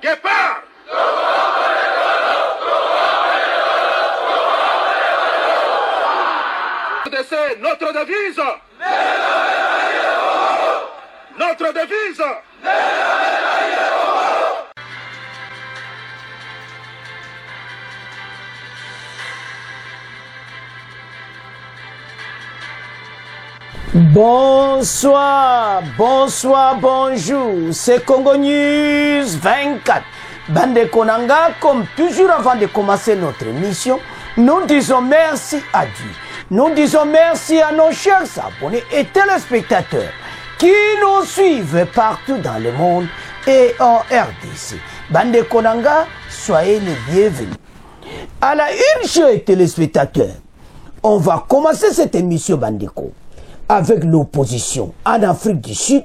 Guépard. C'est notre devise. Notre devise. Bonsoir, bonsoir, bonjour, c'est Congo News 24. Bande Konanga, comme toujours avant de commencer notre émission, nous disons merci à Dieu. Nous disons merci à nos chers abonnés et téléspectateurs qui nous suivent partout dans le monde et en RDC. Bande Konanga, soyez les bienvenus. À la une, chers téléspectateurs, on va commencer cette émission Bandeko avec l'opposition en Afrique du Sud.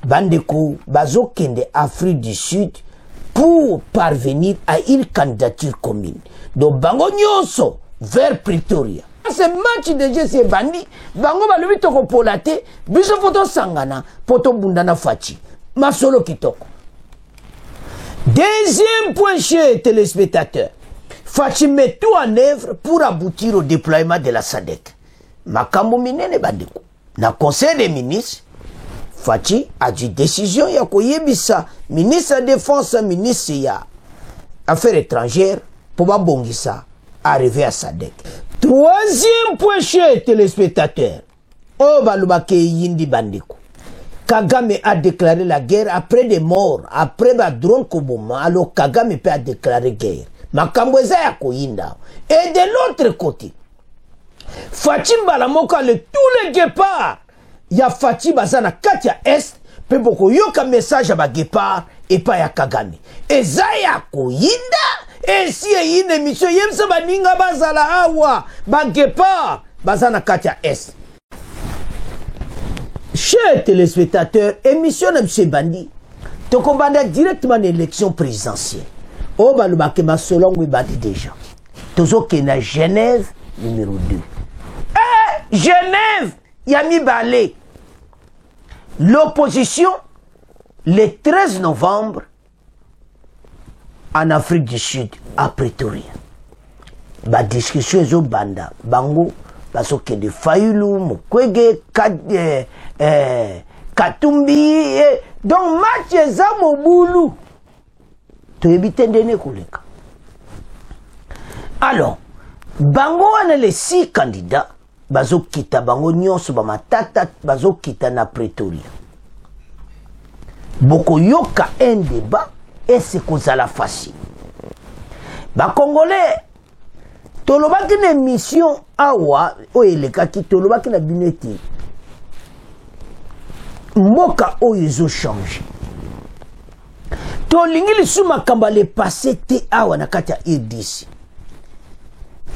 Bandeko bazokende Afrique du Sud pour parvenir à une candidature commune. Donc bango nyonso vers Pretoria. Ce match de jeu c'est bandi. Bango balobi toko polate, biso photo sangana, poto bundana fachi. Masolo kitoko. Deuxième point, chers téléspectateurs. Fachi met tout en œuvre pour aboutir au déploiement de la SADC. Makambo minene bandeko. Na conseil des ministres, Fachi a dit décision ya koyebisa ministre de défense, ministre ya affaires étrangères pour babongisa arriver à SADC. Troisième point, chers téléspectateurs. Oh balubake yindi bandeko. Kagame a déclaré la guerre après des morts, après ba drone koboma, alors Kagame peut déclarer guerre. Makambo eza ya koyinda. Et de l'autre côté, Fachi Mbalamoka le tous les guépards. Ya Fachi bazana katia est. Pe boko yoka message à ba guépard et pas ya Kagame. Et zaya koyinda. Et si y a une émission yemsa baninga bazala awa ba guépard bazana katia est. Chers téléspectateurs, émission de M. Bandi. Tu combattre directement l'élection présidentielle. Oh balubake ma solongo bandi déjà. Tozo ke na Genève numéro 2. Genève, Yami Balé. L'opposition, le 13 novembre, en Afrique du Sud, à Pretoria. La discussion est au Banda. Bango, parce que de Fayulu, Mukwege, Katumbi, donc match est à Moboulou. Tu évites de koleka. Alors, Bango a les 6 candidats. Bazo kita bango nyonso ba matata bazo kita na Pretoria. Boko yoka un débat et c'est kozala facile. Ba Congolais tolobaki na mission awa o elekaki tolobaki na bineti. Mboka o yezo changer. Tolingi lisu makamba le passé te awa na kati ya RDC.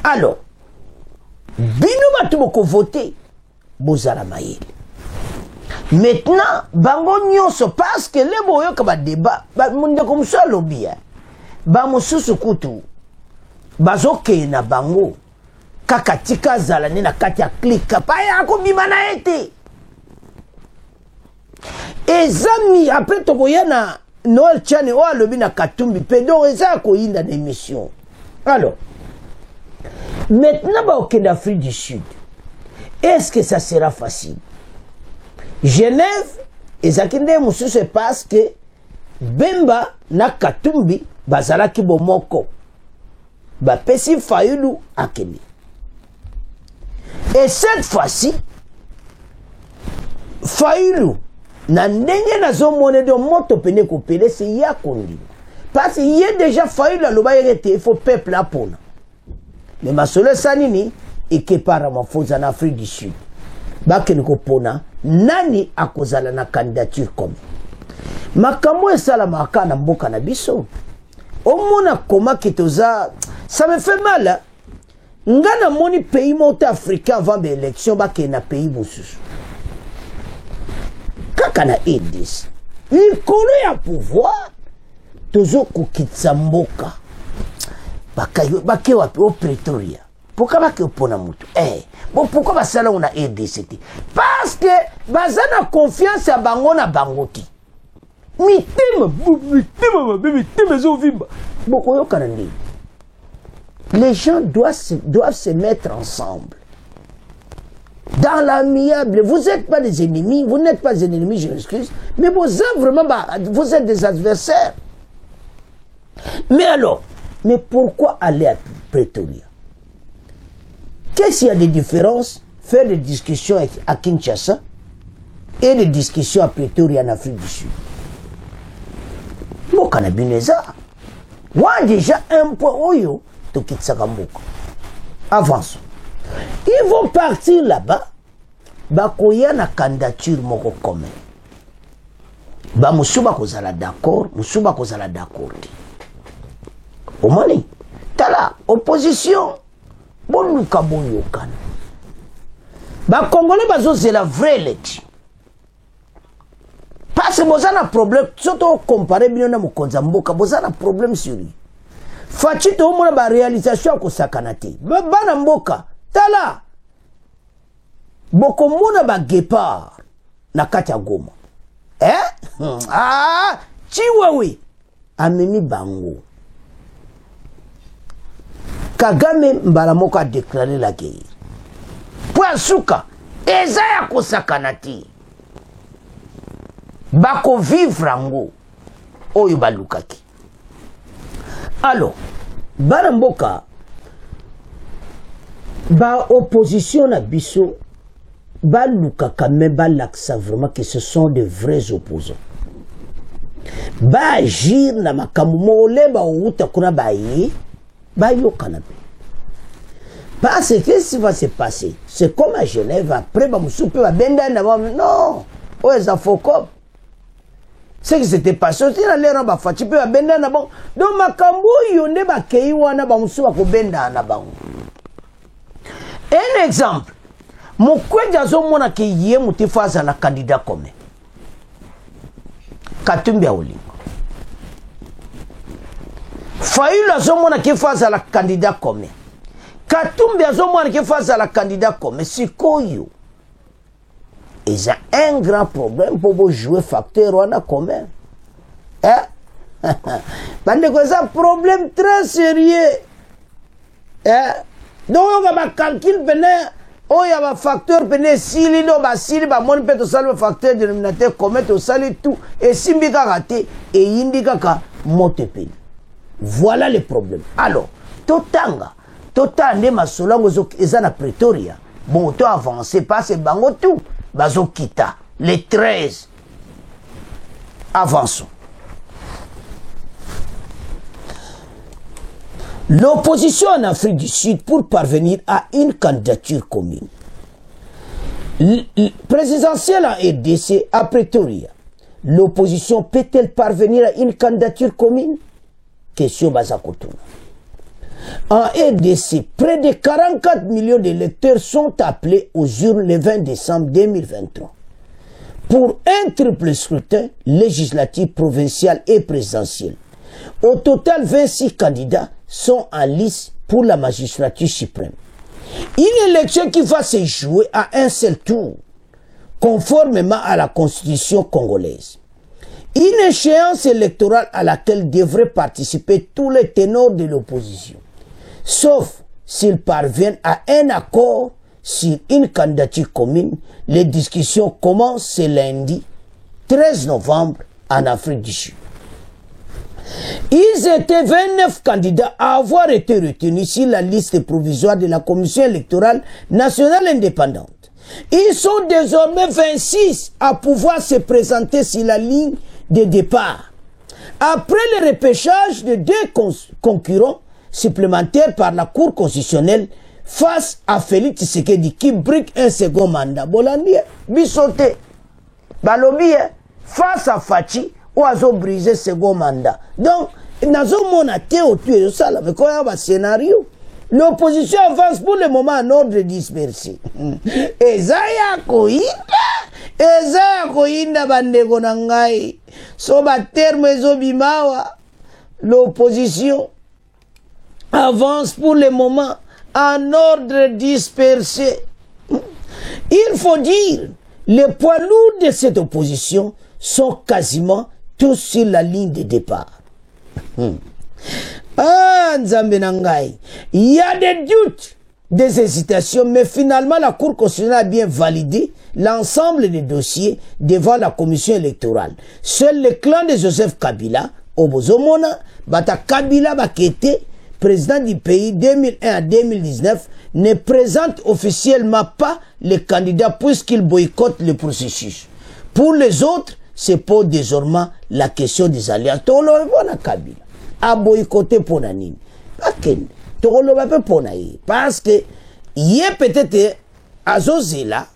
Alors bino batu boko voter bozala mayele. Maintenant bango nyonso parce que les boyo ka ba débat ba munde comme ça lobby ba mosusu kutu bazoke na bango kaka tika zala ni na kati ya clique pa ya ko bima na ete ezami après tokoya na Noël Chane o alobi na Katumbi pedo eza ko yinda na émission. Alors maintenant, au d'Afrique du Sud, est-ce que ça sera facile? Genève, et Zakinde Moussou se passe que Bemba na Katumbi, Bazala Kibomoko, Bapesi Fayulu Akemi. Et cette fois-ci, Fayulu, na ndenge na zomone de moto pene kopele, c'est Yakondi. Parce qu'il y a déjà Fayulu à l'obayerete, il faut peuple à pona. Mais ma sole sanini et que par ma faux en Afrique du Sud. Bakeniko pona nani akozala na candidature comme. Makambo esala makana mboka na biso. Omona koma kitoza ça me fait mal. Hein? Ngana moni pays monte africain avant l'élection bakena pays bosusu. Kaka na EDIS. Likolo ya pouvoir tozo kokitsa mboka. Bake wapi au Pretoria. Pourquoi bake opona mutu? Bon pourquoi basala on a EDC? Parce que bazana confiance à bango na bangoti. Les gens doivent se mettre ensemble. Dans l'amiable, vous n'êtes pas des ennemis, vous n'êtes pas des ennemis, je m'excuse, mais vous êtes vraiment, vous êtes des adversaires. Mais alors, mais pourquoi aller à Pretoria? Qu'est-ce qu'il y a de différence faire des discussions à Kinshasa et des discussions à Pretoria en Afrique du Sud? Moi, Kanabineza, moi déjà un point, oyo, to Kitsakamboka. Avançons. Ils vont partir là-bas, bakoya na candidature moko commun. Ba musuba kozala d'accord, musuba kozala d'accord. Omani, tala opposition, boluka boyokana. Ba Congolais bazo c'est la vraie élection. Parce que bozana problème, surtout comparé bien na mokonza mboka, bozana problème sur lui. Fachi to mona ba réalisation ko sakanate. Ba bana mboka tala bokomona ba guépard na kati ya Goma. Chiwewe amemi bango. Kagame mbala moko a déclaré la guerre. Pour suka eza ya kosakanati. Bako vivre ango oyo balukaki. Alors bana mboka ba opposition na biso ba luka quand même ba laksa vraiment que ce sont de vrais opposants. Ba agir na makambo mole ba outa kuna ba yi ba yo kanapé. Parce que qu'est-ce qui va se passer? C'est comme à Genève après ba musupe ba benda na non, ouais ça faut comme ce qui s'était passé aussi dans l'air ba fachi pe ba benda na bon. Donc makambo yo ne ba kei wana ba musuba ko benda na bango. Un exemple, Mukweja azomona ke ye mutifaza na candidat commun. Katumbi Olingo. Fayulu azomona ke faza la candidat commun. Katumbi azomona ke faza la candidat commun. Sikoyo. Et c'est un grand problème pour jouer facteur wana commun. Parce que c'est un problème très sérieux. Donc, on va calculer, oh, il y a un facteur, si il y a un facteur dénominateur commun, tout, et si il y a raté, et il y a un monte-pays. Voilà le problème. Alors, Totanga, ma solango, ils ont Pretoria. Bon, tu avancé, pas c'est bango tout. Bazo kita, les 13. Avançons. L'opposition en Afrique du Sud pour parvenir à une candidature commune. Présidentielle en RDC à Pretoria. L'opposition peut-elle parvenir à une candidature commune? Question Bazakotuna. En RDC, près de 44 millions d'électeurs sont appelés aux urnes le 20 décembre 2023 pour un triple scrutin législatif, provincial et présidentiel. Au total, 26 candidats sont en lice pour la magistrature suprême. Une élection qui va se jouer à un seul tour, conformément à la constitution congolaise. Une échéance électorale à laquelle devraient participer tous les ténors de l'opposition, sauf s'ils parviennent à un accord sur une candidature commune. Les discussions commencent ce lundi 13 novembre en Afrique du Sud. Ils étaient 29 candidats à avoir été retenus sur la liste provisoire de la Commission électorale nationale indépendante. Ils sont désormais 26 à pouvoir se présenter sur la ligne de départ. Après le repêchage de 2 concurrents supplémentaires par la Cour constitutionnelle face à Félix Tshisekedi qui brique un second mandat. Bolandi, bisoté, balobi, face à Fachi, ou à briser second mandat. Donc, nazo monaté au tuer ça là, mais quand il y a un scénario, l'opposition avance pour le moment en ordre dispersé. Ezaya koinda bandeko nangai. So ba terme ezo bimawa. L'opposition avance pour le moment en ordre dispersé. Il faut dire, les poids lourds de cette opposition sont quasiment tous sur la ligne de départ. Ah, Nzambe Nangai, il y a des doutes, des hésitations, mais finalement la Cour constitutionnelle a bien validé l'ensemble des dossiers devant la commission électorale. Seul le clan de Joseph Kabila, Obozomona, Bata Kabila Bakete, président du pays 2001 à 2019, ne présente officiellement pas les candidats puisqu'il boycotte le processus. Pour les autres, c'est pour désormais la question des alliances. Tolorona Kabila a boycotté pour Nanine. Parce que il est peut-être à Zozela,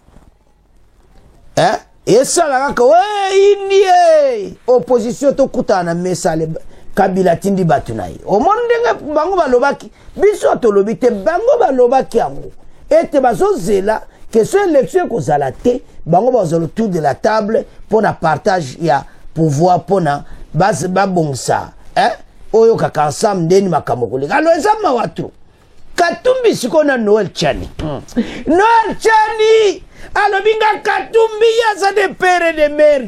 hein, et ça là, ouais, opposition to kutana mesale Kabila tindi batunai. Au monde de bango balobaki, biso tolobite bango balobaki ango. Et te bazozela que ce élection kozala te, bango bazolo autour de la table pour na partage ya pouvoir pour na base babongsa, hein? Oyo kaka ensemble ndeni makambo koleka. Alors ezama watu. Katumbi sikona Noël Chani. Noël Chani! Alors binga Katumbi yaza de père et de mère.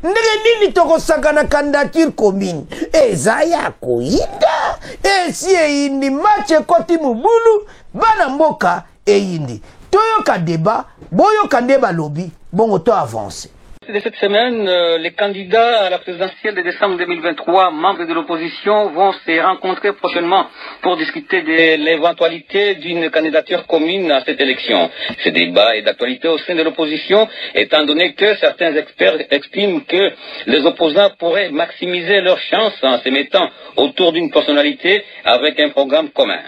Ndenge nini toko sakana candidature commune. Eza ya koyinda. Esi eyindi match koti mubulu. Bana mboka eyindi. Toyoka débat. Boyoka ndeba lobby. Bongo to avance. De cette semaine, les candidats à la présidentielle de décembre 2023, membres de l'opposition, vont se rencontrer prochainement pour discuter de l'éventualité d'une candidature commune à cette élection. Ce débat est d'actualité au sein de l'opposition, étant donné que certains experts expriment que les opposants pourraient maximiser leurs chances en se mettant autour d'une personnalité avec un programme commun.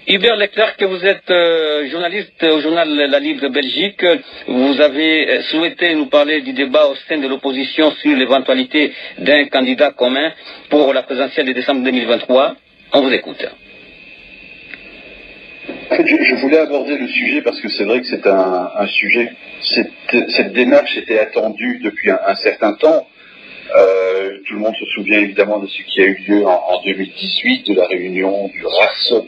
Hubert Leclerc, que vous êtes journaliste au journal La Libre Belgique, vous avez souhaité nous parler du débat au sein de l'opposition sur l'éventualité d'un candidat commun pour la présidentielle de décembre 2023. On vous écoute. En fait, je voulais aborder le sujet parce que c'est vrai que c'est un sujet, cette démarche était attendue depuis un certain temps. Tout le monde se souvient évidemment de ce qui a eu lieu en 2018, de la réunion du RASOP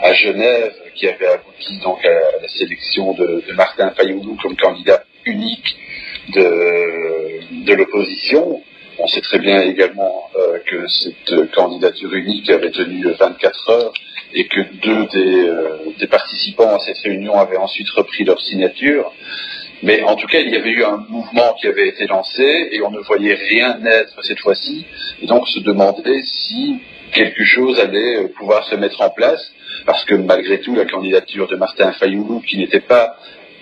à Genève, qui avait abouti donc à la sélection de Martin Fayoulou comme candidat unique de l'opposition. On sait très bien également que cette candidature unique avait tenu 24 heures et que deux des participants à cette réunion avaient ensuite repris leur signature. Mais en tout cas, il y avait eu un mouvement qui avait été lancé et on ne voyait rien naître cette fois-ci. Et donc, on se demandait si quelque chose allait pouvoir se mettre en place, parce que malgré tout, la candidature de Martin Fayoulou, qui n'était pas,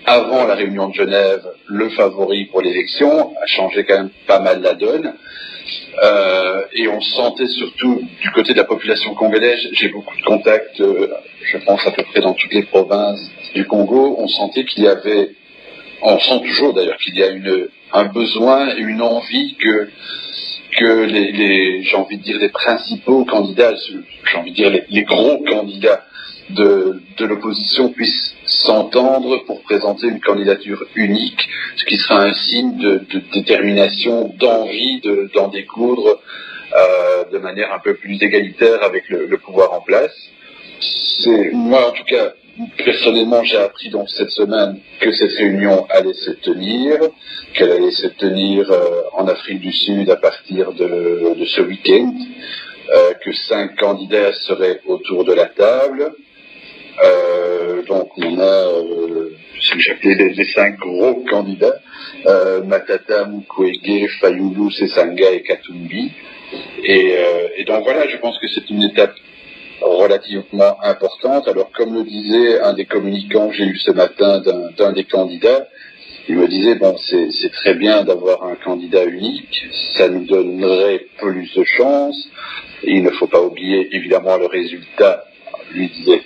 avant la réunion de Genève, le favori pour l'élection, a changé quand même pas mal la donne. Et on sentait surtout du côté de la population congolaise, j'ai beaucoup de contacts, je pense à peu près dans toutes les provinces du Congo, on sentait qu'il y avait, on sent toujours d'ailleurs qu'il y a un besoin et une envie que j'ai envie de dire les principaux candidats, j'ai envie de dire les gros candidats de l'opposition puissent s'entendre pour présenter une candidature unique, ce qui sera un signe de détermination, d'envie d'en découdre de manière un peu plus égalitaire avec le pouvoir en place. Moi en tout cas, personnellement, j'ai appris donc cette semaine que cette réunion allait se tenir, qu'elle allait se tenir en Afrique du Sud à partir de ce week-end, que 5 candidats seraient autour de la table. Donc on a ce que j'appelais les 5 gros candidats, Matata, Mukwege, Fayoulou, Sesanga et Katumbi. Et donc voilà, je pense que c'est une étape relativement importante. Alors comme le disait un des communicants que j'ai eu ce matin d'un des candidats, il me disait bon c'est très bien d'avoir un candidat unique, ça nous donnerait plus de chances, et il ne faut pas oublier évidemment le résultat, lui disait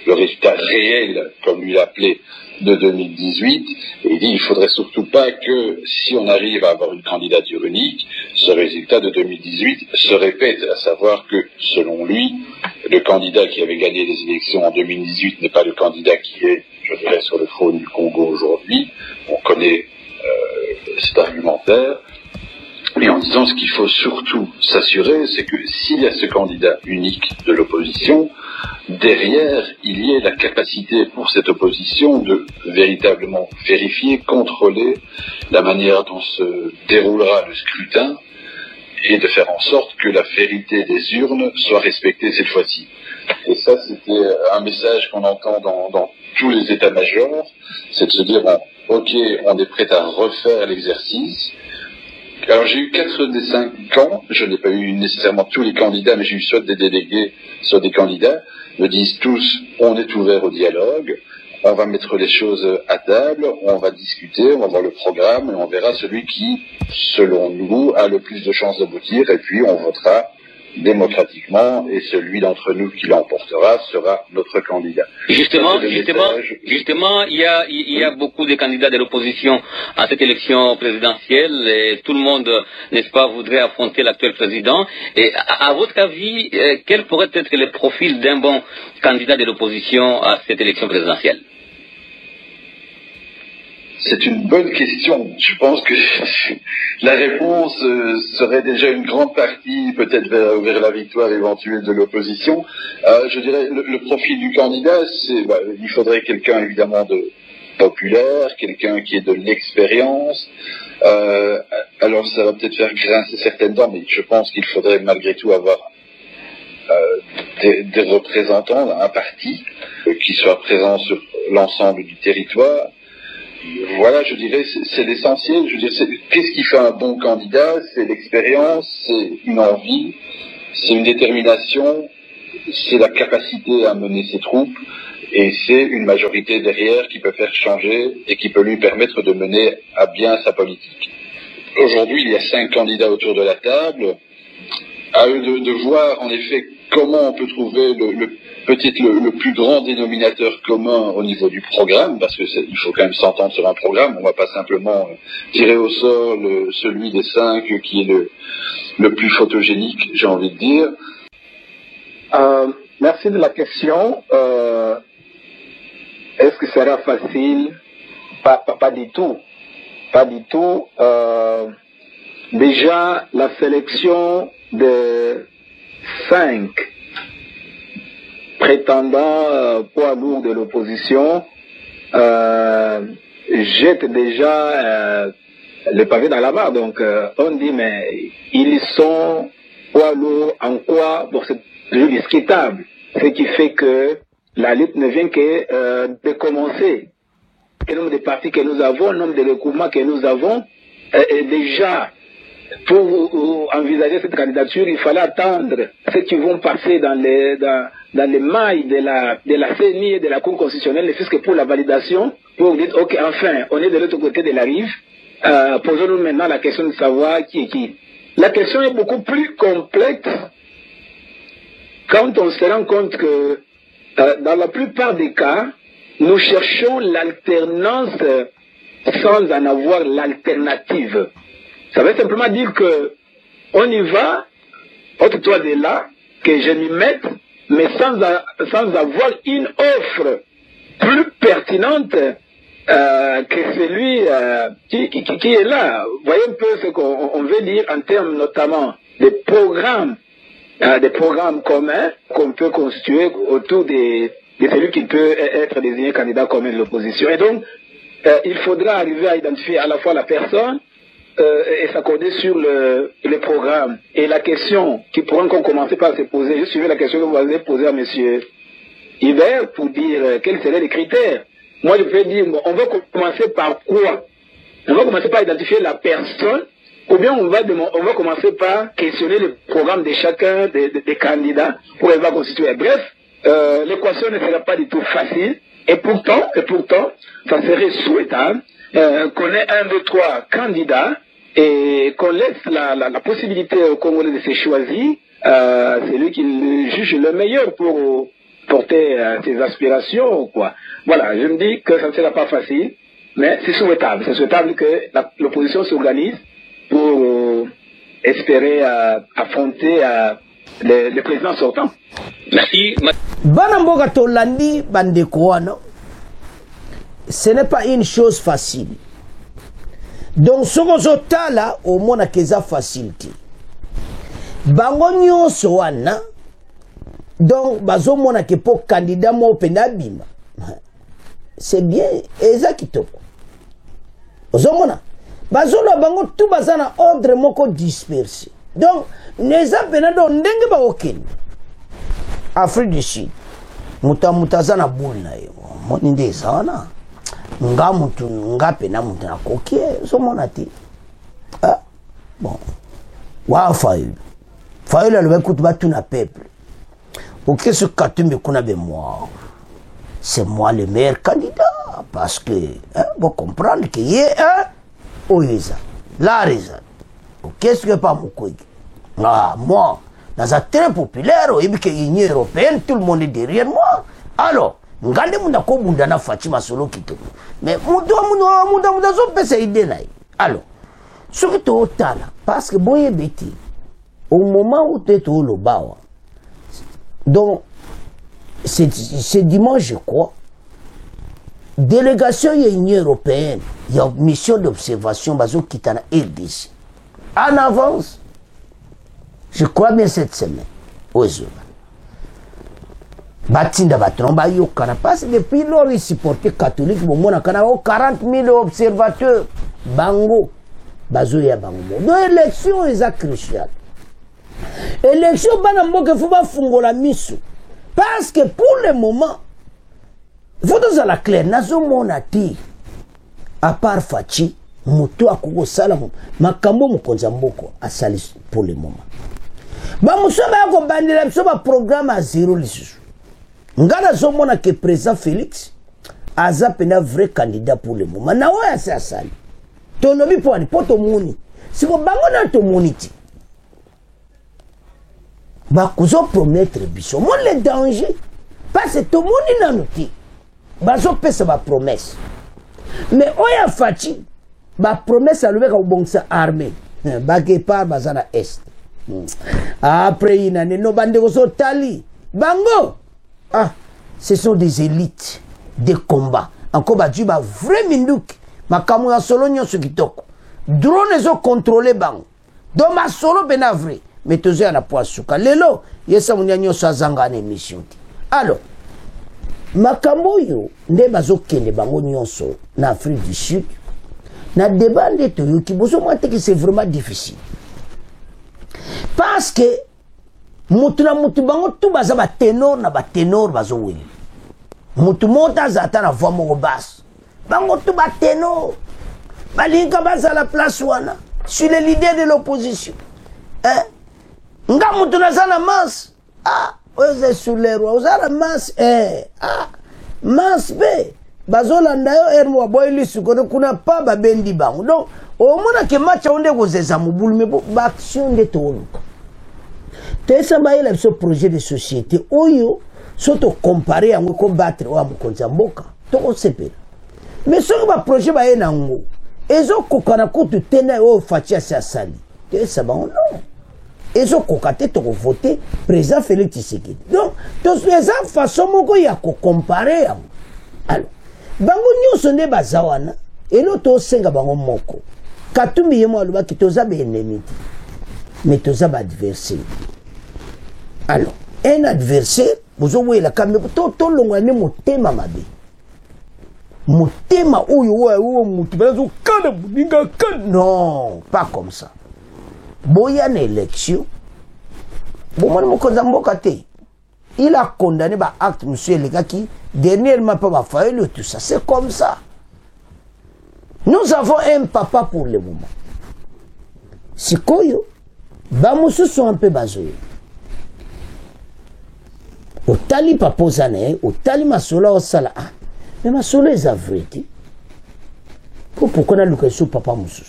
le résultat réel, comme lui l'appelait, de 2018, et il dit il faudrait surtout pas que si on arrive à avoir une candidature unique, ce résultat de 2018 se répète, à savoir que selon lui, le candidat qui avait gagné les élections en 2018 n'est pas le candidat qui est, je dirais, sur le trône du Congo aujourd'hui. On connaît cet argumentaire. Mais en disant ce qu'il faut surtout s'assurer, c'est que s'il y a ce candidat unique de l'opposition, derrière, il y ait la capacité pour cette opposition de véritablement vérifier, contrôler la manière dont se déroulera le scrutin et de faire en sorte que la vérité des urnes soit respectée cette fois-ci. Et ça, c'était un message qu'on entend dans tous les états-majors, c'est de se dire, bon, ok, on est prêt à refaire l'exercice. Alors j'ai eu 4 des 5 camps, je n'ai pas eu nécessairement tous les candidats, mais j'ai eu soit des délégués, soit des candidats, me disent tous, on est ouvert au dialogue, on va mettre les choses à table, on va discuter, on va voir le programme, et on verra celui qui, selon nous, a le plus de chances d'aboutir, et puis on votera démocratiquement, et celui d'entre nous qui l'emportera sera notre candidat. Justement, il y a beaucoup de candidats de l'opposition à cette élection présidentielle, et tout le monde, n'est-ce pas, voudrait affronter l'actuel président. Et à votre avis, quel pourrait être le profil d'un bon candidat de l'opposition à cette élection présidentielle? C'est une bonne question. Je pense que la réponse serait déjà une grande partie, peut-être vers la victoire éventuelle de l'opposition. Je dirais, le profil du candidat, il faudrait quelqu'un évidemment de populaire, quelqu'un qui ait de l'expérience. Alors ça va peut-être faire grincer certaines dents, mais je pense qu'il faudrait malgré tout avoir des représentants, un parti qui soit présent sur l'ensemble du territoire. Voilà, je dirais, c'est l'essentiel. Je dirais, qu'est-ce qui fait un bon candidat? C'est l'expérience, c'est une envie, c'est une détermination, c'est la capacité à mener ses troupes, et c'est une majorité derrière qui peut faire changer et qui peut lui permettre de mener à bien sa politique. Aujourd'hui, il y a 5 candidats autour de la table. À eux de voir, en effet, comment on peut trouver peut-être le plus grand dénominateur commun au niveau du programme, parce qu'il faut quand même s'entendre sur un programme. On ne va pas simplement tirer au sort celui des 5 qui est le plus photogénique, j'ai envie de dire. Merci de la question. Est-ce que ça sera facile? Pas du tout. Pas du tout. Déjà, la sélection de 5 prétendants poids lourds de l'opposition jette déjà le pavé dans la mare. Donc on dit, mais ils sont poids lourds en quoi? Bon, c'est discutable. Ce qui fait que la lutte ne vient que de commencer. Le nombre de partis que nous avons, le nombre de regroupements que nous avons, est déjà, pour envisager cette candidature, il fallait attendre ceux qui vont passer dans les mailles de la CENI et de la Cour constitutionnelle, ne fût-ce que pour la validation, pour dire, ok, enfin, on est de l'autre côté de la rive, posons-nous maintenant la question de savoir qui est qui. La question est beaucoup plus complexe quand on se rend compte que, dans la plupart des cas, nous cherchons l'alternance sans en avoir l'alternative. Ça veut simplement dire que on y va, toi de là, que je m'y mette, mais sans avoir une offre plus pertinente que celui qui est là. Vous voyez un peu ce qu'on veut dire en termes notamment des programmes communs qu'on peut constituer autour de celui qui peut être désigné candidat commun de l'opposition. Et donc, il faudra arriver à identifier à la fois la personne et s'accorder sur le programme. Et la question qui pourrait encore commencer par se poser, je suivais la question que vous avez posée à M. Hibert pour dire quels seraient les critères. Moi, je peux dire, bon, on va commencer par quoi? On va commencer par identifier la personne, ou bien on va commencer par questionner le programme de chacun des candidats pour les constituer. Bref, l'équation ne sera pas du tout facile, et pourtant, ça serait souhaitable qu'on ait 1, 2, 3 candidats et qu'on laisse la possibilité au Congolais de se choisir celui qui juge le meilleur pour porter ses aspirations, quoi. Voilà, je me dis que ça ne sera pas facile, mais c'est souhaitable. C'est souhaitable que l'opposition s'organise pour espérer affronter le président sortant. Merci. Banamboga Tolandi Bandekouano, ce n'est pas une chose facile. Donc, ce que là, au moins, c'est facilité. Bangonyo soana, donc, bazo mona ke po candidat mo penabima. C'est bien, exactement. Bazo mona. Bazo la bango tout bazana ordre moko dispersé. Donc neza pena do ndenge ba okene Afrique du Sud mutaza na boule na yo moni ndeza wana nga mutu nga pena mutu na kokie so monati ah bon wa Fayulu le écoute ba tout na peuple OK ce Katumbi kuna be moi c'est moi le meilleur candidat parce que vous comprendre que y est Oïza la raison qu'est-ce que pas mon moi dans un très populaire et que l'Union européenne tout le monde est derrière moi alors ngande munda ko bunda na Fatima solo kito mais munda zo pesa idée na alors ce que to tala parce que boye beti au moment où tu es au Lobawa donc c'est dimanche je crois délégation de l'Union européenne il y a une mission d'observation bazo kitana RDC en avance je crois bien cette semaine ozo batinda batromba yokana parce que depuis lors ils supportaient catholique bomona kana 40 000 observateurs bango bazo ya bango donc élection est cruciale élection bana mboke faut ba fungola misu parce que pour le moment faut dans la claire nazo mona ti à part Fachi muto akoko sala makambo mukonza mboko asali pour le moment ba musoba yako bandela biso ba programme à zéro lisusu ngana zo mona que président Félix aza pena vrai candidat pour le moment na oya sa sali tonobi poni poto muni siko bango na to muniti ba kuzo promettre biso mon le danger parce que tout muni na noti bazo pesa ba promesse mais oya Fachi ba promesse alobeka ubongisa armée ba Gepard bazana est après ina no bande ko so tali bango ah ce sont des élites de combat encore ba juba vrai minduki makamu ya solo nyonso kitoko drone zo contrôler bango donc ma solo bena vrai mais tozo ya na poisuka lelo yesa munya nyonso azanga na émission alors makambo yo nde bazo kende bango nyonso na Afrique du Sud na débat de to ki bozo monter que c'est vraiment difficile parce que mutu na mutu bango tout baza ba ténor na ba ténor bazo wili mutu monta zata na voix moko basse bango tout ba ténor balinga baza la place wana sur les leaders de l'opposition nga mutu na zana masse oze sur les rois ozala masse masse be bazolanda yo ermo boyli sukone kuna pa babendi bango donc au mona ke match onde kozeza mubulu me ba action de toluka tesa ba ile ce projet de société oyo soto comparer yango ko battre wa mukonza mboka to ko sepela mais ce ba projet ba yena ngo ezo kokana ko tutena o Fachi sa sali tesa ba non ezo kokate to voter président Félix Tshisekedi donc to les façon moko ya ko comparer yango alors bango nyonso nde bazawana elo to senga bango moko Katumbi yemo aloba ki toza be ennemi mais toza ba adversaire alors un adversaire bozo wela kambe to longwa ne motema mabe motema oyo mutu bazo kana buninga kana non pas comme ça boya na élection bomoni mokonza mboka te il a condamné ba acte monsieur Lekaki dernièrement pas ba Fayulu tout ça c'est comme ça nous avons un papa pour le moment sikoyo ba musu sont un peu bazoyo otali papa zane otali masolo osala mais masolo est vrai pourquoi na lukaso papa musu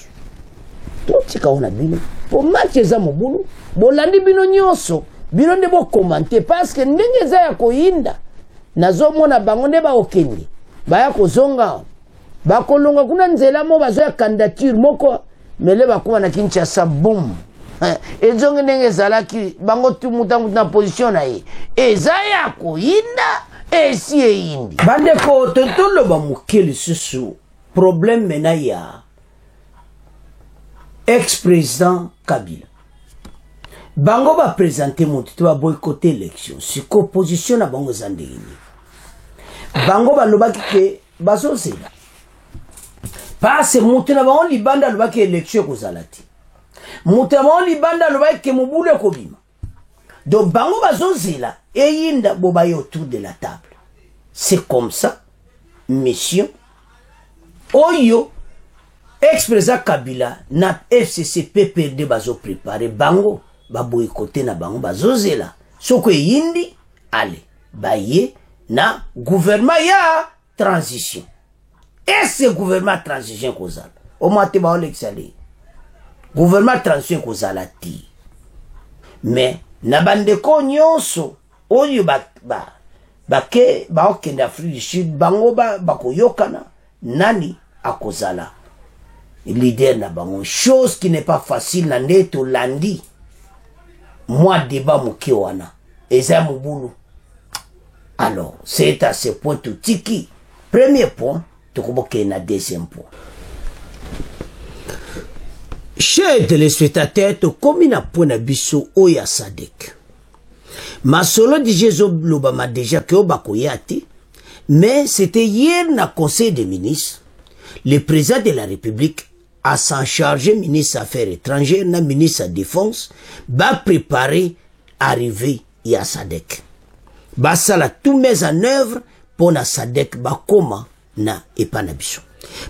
totika ona bino pour match za mobulu bolandi bino nyonso bino nde bo commenter parce que ndenge za ya koyinda nazomona bango nde ba okende baya kozonga bakolonga kuna nzela mo bazo ya candidature moko mele bakuma na Kinshasa boom ezonge ndenge zalaki bango tumutangu na position na ye eza ya koyinda esi eyindi bande ko tontolo ba mukeli susu problème mena ya ex-président Kabila bango ba présenter mon tu va boycotter l'élection si opposition na bango zandeni bango ba lobaki ke baso sela parce monte na bango libanda lobaki élection ko zalati Mutama libanda no ba ke mubule ko bima. Donc bango bazozela et yinda bobaye autour de la table. C'est comme ça mission oyo ex-président Kabila na FCC PPRD bazo préparer bango ba boycotter na bango bazozela soko yindi allez baye na gouvernement ya transition. Et ce gouvernement transition kozala au mate ba olexali gouvernement transition kozala ti mais na bandeko nyonso oyo bake okende Afrique du Sud bango bakoyokana nani akozala leader na bango, chose qui n'est pas facile na ndeto landi moi débat moke wana eza mubulu. Alors c'est à ce point tout tiki premier point tokoboke na deuxième point. Chers téléspectateurs, comme na point na biso oya Sadek. Masolo di Jezo Lobama déjà que obakoyati, mais c'était hier na conseil des ministres, le président de la République a s'en chargé ministre affaires étrangères na ministre de défense ba préparer arriver ya Sadek. Ba sala tout mes en œuvre pour na Sadek ba koma na epanabiso.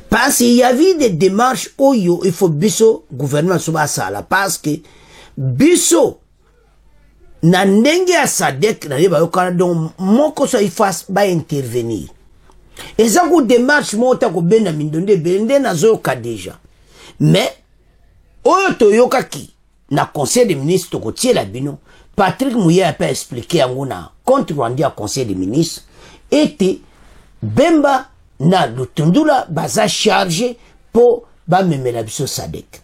Parce qu'il y avait des démarches où il faut biso gouvernement soba sala parce que biso na ndenge ya Sadek na liba yokana donc moko so il fasse ba intervenir. Et ça ko démarche mota ko bena mindonde bende na zo ka déjà. Mais oyo toyoka ki na conseil des ministres ko tie la bino Patrick Mouya a pas expliqué yango na compte rendu à conseil des ministres était Bemba na Lutundula baza chargé pour ba memela biso Sadek.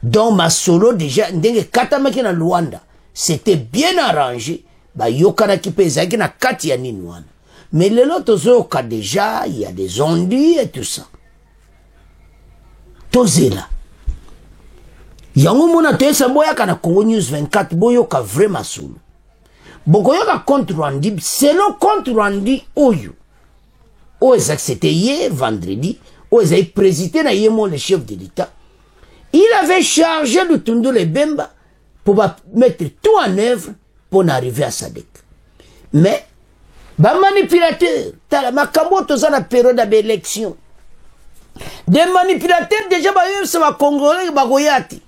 Donc ma solo déjà ndenge katamaki na Luanda c'était bien arrangé ba yokana ki pesa ki na kati ya nini wana. Mais les autres zoka déjà il y a des ondus et tout ça. Tozela. Yango mona toesa boya kana Congo News 24 boyoka vraiment solo. Bokoyoka compte rendu selon compte rendu oyo. Oezak c'était hier vendredi, Oezak président na yemo le chef de l'État. Il avait chargé de Tundu le Bemba pour mettre tout en œuvre pour arriver à Sadek. Mais ba manipulateur, tala makambo toza na période d'élection. Des manipulateurs déjà ba yo se ba congolais ba goyati.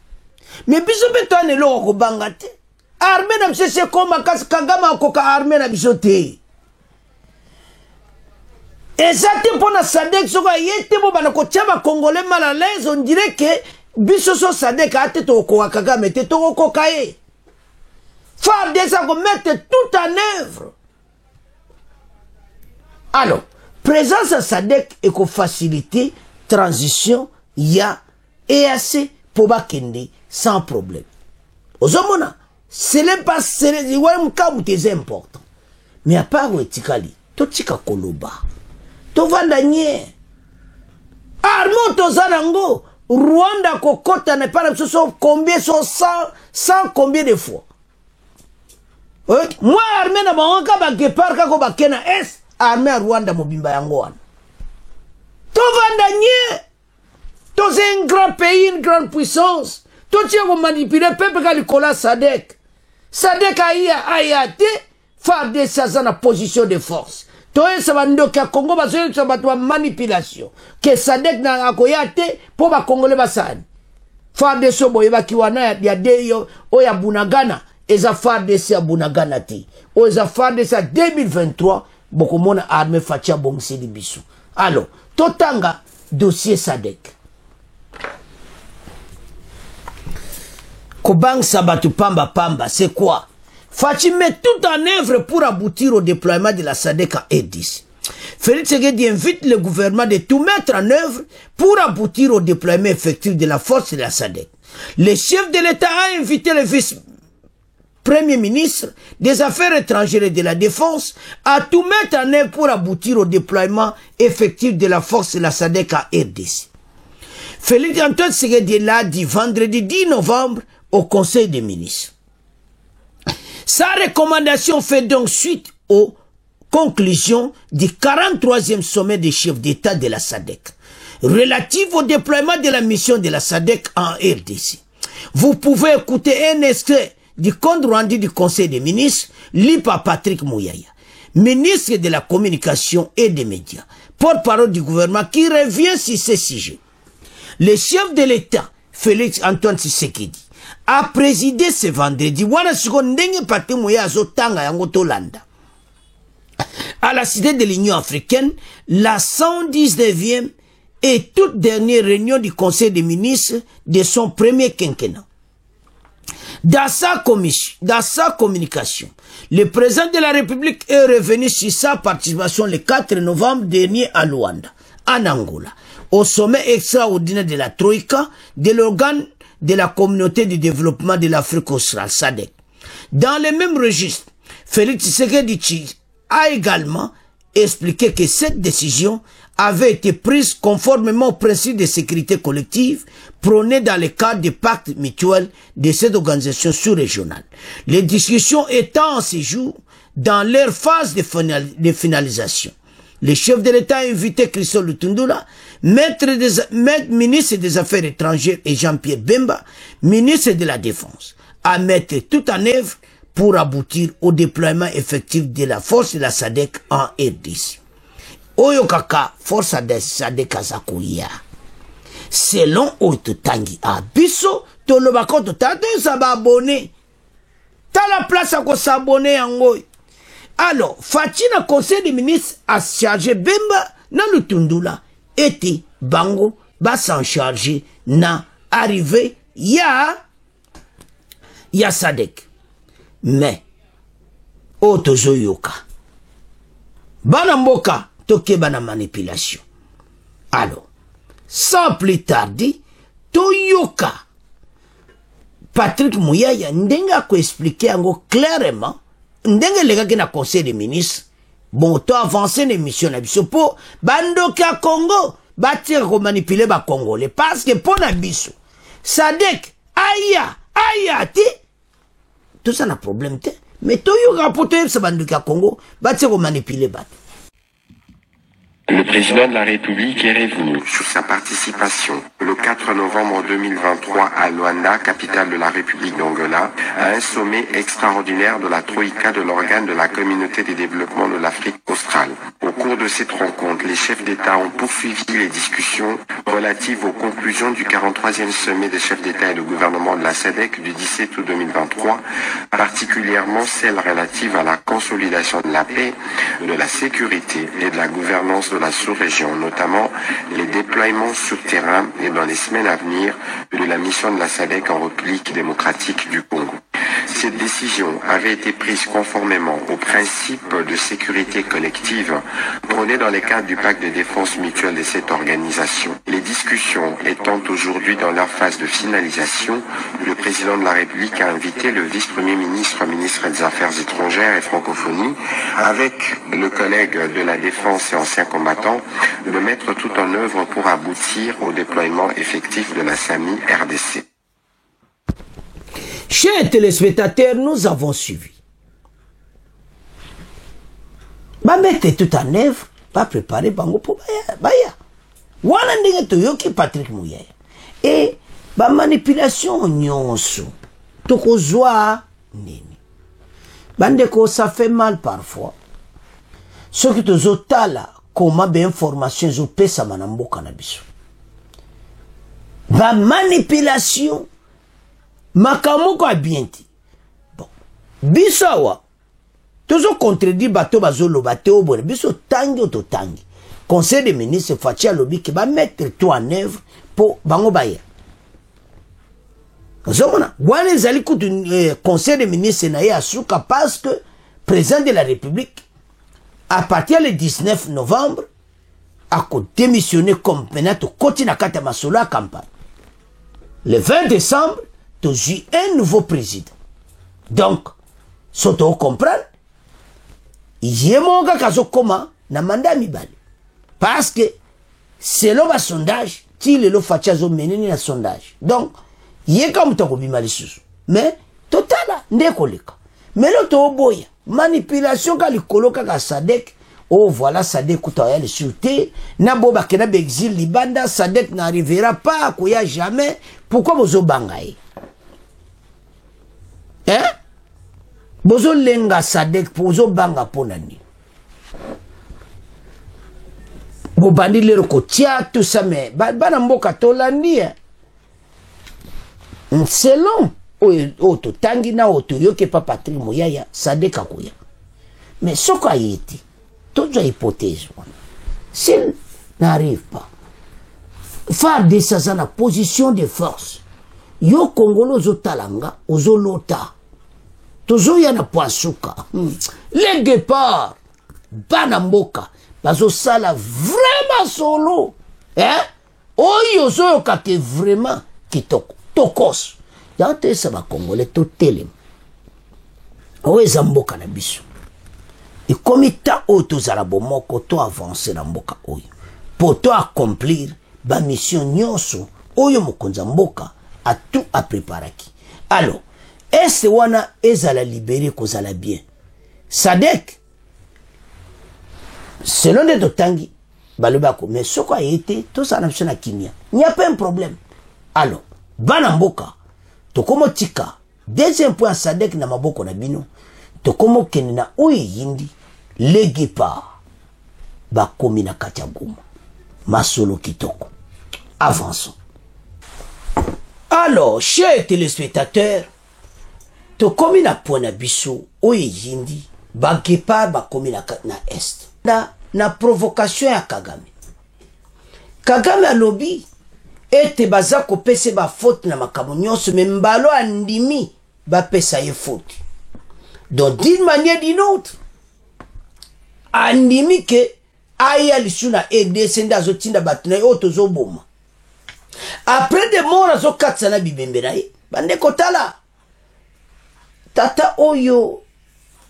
Mais biso beto ne lo ko bangate. Armée na msese koma kas Kagama koka armée na bisote. Et ça te pour na Sadek soka yete bo bana ko tchaba congolais mal à l'aise on dirait que biso so Sadek ate to ko Kagame te to ko kaye. Faire des ça ko mettre tout en œuvre. Alors, présence à Sadek et ko faciliter transition ya EAC pour bakende sans problème. Ozomona, c'est le pas c'est les important. Mais à part etikali, to tika koloba. To vandanye. Armo to zanango, Rwanda kokota ne pas so combien sont 100 combien de fois. Moi armée na bangoka ba gepar ka ko bakena est armée Rwanda mobimba yango wana. To vandanye. To c'est un grand pays, une grande puissance. To tiens ko manipuler peuple ka likola Sadek. Sadek ayate faire des ça na position de force. To ça va ndoka Congo ba so ba manipulation. Que Sadek na akoyate pour ba congolais basani. Faire des so boye ba kiwana ya deyo oya Bunagana eza faire des ya Bunagana ti. O eza faire des ça 2023 bokomona armée fatia bongsi biso. Alors, totanga dossier Sadek. Kobang Sabatu Pamba, c'est quoi? Fachi met tout en œuvre pour aboutir au déploiement de la Sadek à RDC. Félix Tshisekedi invite le gouvernement de tout mettre en œuvre pour aboutir au déploiement effectif de la force de la Sadek. Le chef de l'État a invité le vice-premier ministre des Affaires étrangères et de la Défense à tout mettre en œuvre pour aboutir au déploiement effectif de la force de la Sadek à RDC. Félix Antoine Tshisekedi l'a dit vendredi 10 novembre au Conseil des ministres. Sa recommandation fait donc suite aux conclusions du 43e sommet des chefs d'État de la SADC, relative au déploiement de la mission de la SADC en RDC. Vous pouvez écouter un extrait du compte rendu du Conseil des ministres, lu par Patrick Mouyaya, ministre de la Communication et des Médias, porte-parole du gouvernement, qui revient sur ces sujets. Le chef de l'État, Félix Antoine Tshisekedi, a présidé ce vendredi, à la cité de l'Union africaine, la 119e et toute dernière réunion du Conseil des ministres de son premier quinquennat. Dans sa communication, le président de la République est revenu sur sa participation le 4 novembre dernier à Luanda, en Angola, au sommet extraordinaire de la Troïka, de l'organe de la communauté de développement de l'Afrique australe, SADC. Dans le même registre, Félix Tshisekedi a également expliqué que cette décision avait été prise conformément au principe de sécurité collective prôné dans le cadre du pacte mutuel de cette organisation sous-régionale. Les discussions étant en séjour dans leur phase de finalisation. Le chef de l'État a invité Christophe Lutundula, ministre des Affaires étrangères, et Jean-Pierre Bemba, ministre de la Défense, à mettre tout en œuvre pour aboutir au déploiement effectif de la force de la SADC en RDC. Oyokaka, force de SADC Azakuya. Selon Oitotangi Abiso, Tolobako Totade s'abonner. T'as la place à s'abonner en Goy. Alors, Fatina Conseil des ministres a chargé Bemba na Lutundula. Et Bango va s'en charger na arrivé ya SADC. Mais, Otozo Yoka. Banamboka, toke bana manipulation. Alors, sans plus tarder, Toyoka. Patrick Mouyaya, ndenga ko expliquer ango clairement, ndenga lega ki na conseil des ministres, bon, to avancer l'émission na biso, po, bandoka Congo, batir ko manipuler ba Congolais, parce que pour na biso, SADC, aya, ti, tout ça n'a problème, te, mais Toyoka pour te sa bandoka Congo, batir ko manipuler ba. Le président de la République est revenu sur sa participation le 4 novembre 2023 à Luanda, capitale de la République d'Angola, à un sommet extraordinaire de la Troïka de l'organe de la communauté de développement de l'Afrique australe. Au cours de cette rencontre, les chefs d'État ont poursuivi les discussions relatives aux conclusions du 43e sommet des chefs d'État et de gouvernement de la SADC du 17 août 2023, particulièrement celles relatives à la consolidation de la paix, de la sécurité et de la gouvernance de la sous-région, notamment les déploiements sur terrain et dans les semaines à venir de la mission de la SADC en République démocratique du Congo. Cette décision avait été prise conformément aux principes de sécurité collective prônés dans le cadre du pacte de défense mutuelle de cette organisation. Les discussions étant aujourd'hui dans leur phase de finalisation, le président de la République a invité le vice-premier ministre, ministre des Affaires étrangères et francophonie, avec le collègue de la Défense et ancien combattant, de mettre tout en œuvre pour aboutir au déploiement effectif de la SAMI RDC. Chers téléspectateurs, nous avons suivi. Ba mettre tout en œuvre, pas préparer bango pour baya. Wana ndenge toyoki Patrick Mouyaya. Et ba manipulation nyonso. Tokozwa nini. Bandeko, ça fait mal parfois. Ce qui te tala comment be information zo pesa manamboka na biso. Ba manipulation makamoko a bienti. Bon. Bisawa. Tozo contredit bato bazolo bate obone. Biso tangi oto tangi. Conseil des ministres Fatia Lobi qui va mettre tout en œuvre pour bango baya. Zomona. Wane zali kutu conseil des ministres na ya suka parce que président de la République à partir du 19 novembre a démissionné comme penato koti na kata masola campagne. Le 20 décembre tu as un nouveau président. Donc, si tu comprends, il y a mon gars qui a na mandat mibale. Parce que, selon le sondage, il est le fachazo mené na sondage. Donc, il y a comme tu as dit, mais, total, ndekoleka. Mais là, tu as boya. Manipulation, quand il coloque à SADC, oh voilà, SADC koutaya le sûreté, na boba kena exil libanda, SADC n'arrivera pas à kouya jamais. Pourquoi vous bangaye? hein bozo lenga Sadek bozo banga ponani bobandi lero kotia tout ça mais bana mboka tolandi selon oto tangi na oto yoke pa Patrick Muyaya Sadek akoya mais soko ayiti toute hypothèse s'il n'arrive pas faire de ça na position de force yo Congolo zo talanga ozo lota tozo ya na poasuka les guépards bana mboka bazo sala vraiment solo hein oyo zo kake vraiment kitoko tokos ya te sa ba Congolais to telem o eza mboka na biso et comme ta auto zala bomoko to avancer na mboka oyo pour to accomplir ba mission nyonso oyo mokonza mboka a tout à préparer. Alors, est-ce wana ezala libéré kozala bien? Sadek, selon les dotangi, balobako, mais ce qui a été, tout ça n'a pas kimia. Il n'y a pas un problème. Alors, banamboka, tokomo tika, deuxième point Sadek na maboko na bino, tokomo kenina oye yindi, les guépards, bakomi na katiaguma, masolo kitoko. Avançons. Alors, chers téléspectateurs, to komi na pona biso oye yindi ba guépard ba komi na est na provocation ya Kagame alobi ete baza ko pese ba faute na makambo nyonso me mbalo andimi ba pesa ye faute donc d'une manière d'une autre andimi ke aya lisuna EDC ndazo tinda batuna oto zo boma après de mort azo katsana bibembe na ye bande kotala tata oyo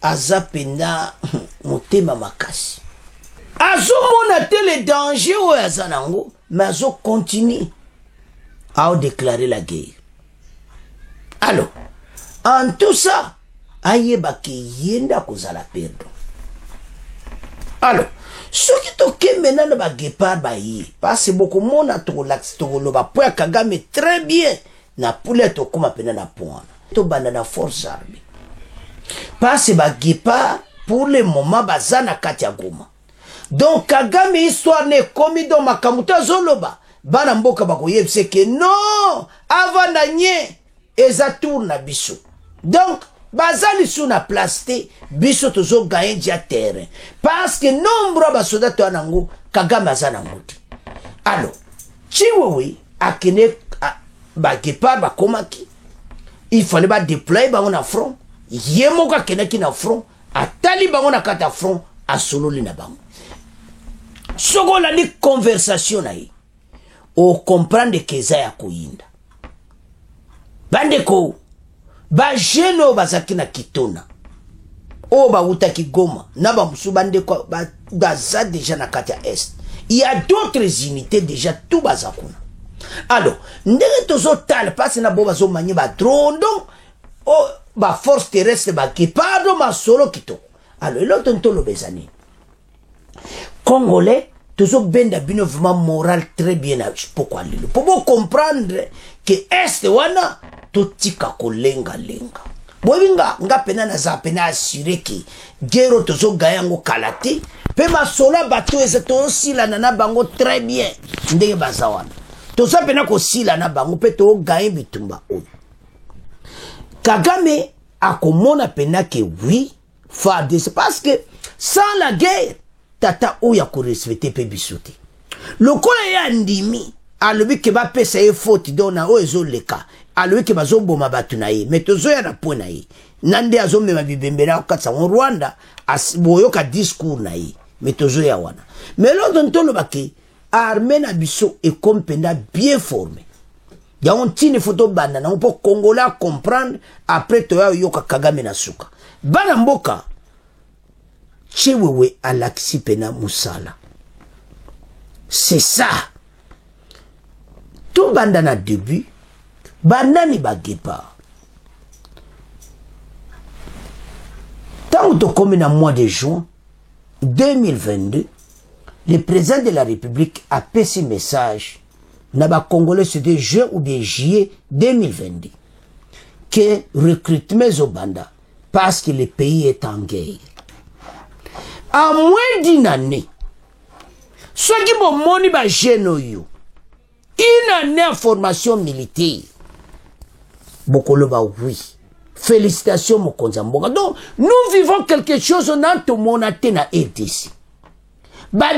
azapenda motema makasi azo mona tele danger oyo azanango mais azo continue à déclarer la guerre. Alors en tout ça ayeba ke yenda kozala perdre. Alors ce qui toke maintenant ba guépard ba yi parce que beaucoup mona to lax to lo ba po Kagame très bien na poulet to koma pena na point to banda na force armée parce que ba guépard pour le moment bazana katia Goma donc Kagame histoire ne komi do makamuta zoloba bana mboka ba koyebse que non avant na nye eza tour na biso donc bazali sous na place te biso tozo gagner dia terrain parce que nombre ba soldats to anango Kagame azana ngoti. Alors chiwewe akene ba guépard ba komaki il fallait ba déployer ba na front yemoka kenaki na front atali bango na kata front asololi na bango sokola ni conversation na ye o comprendre que za ya koyinda bandeko ba jeno bazaki na kitona o ba utaki Goma na ba musu bandeko baza déjà na kata est il y a d'autres unités déjà tout bazakuna. Alors ndenge tozo tal passe na bo bazo manye ba drone donc o ba force terrestre ba guépard ma solo kito. Alors l'autre ntolo bezani Congolais toujours benda bino vraiment moral très bien pourquoi lilo pour vous comprendre que est wana totika kolenga lenga boyinga nga pena na za pena assurer que gero tozo gayango kalate pe masola bato ezeto sila na bango très bien ndenge bazawana tozo pena ko sila na bango pe to gaye bitumba o Kagame akomona pena que oui faire des parce que sans la guerre tata oya ko respecter pe bisote lokola ya ndimi alobi ke ba pesa ye faute dona o ezo leka alobi ke bazo boma batu na ye mais tozo ya na pona ye nande azo mema bibembera katsa en Rwanda boyo ka discours na ye mais tozo ya wana mais l'autre ntolo baki armée na biso e kompenda bien formé ya on tine photo banda na pour Congolais comprendre après toya yoka Kagame na suka bana mboka chewewe alaksi pena musala. C'est ça. Tout bandana début, banani ba guépard. Tant que comme en mois de juin 2022, le président de la République a passé message na ba Congolais c'était juin ou bien juillet 2022. que recrutement Zobanda parce que le pays est en guerre. À moins d'une année, ceux qui m'ont moni ba genoyo, une année en formation militaire, Bokoloba oui. Félicitations Mokonza Mboka. Donc, nous vivons quelque chose dans tout mon na RDC. Ba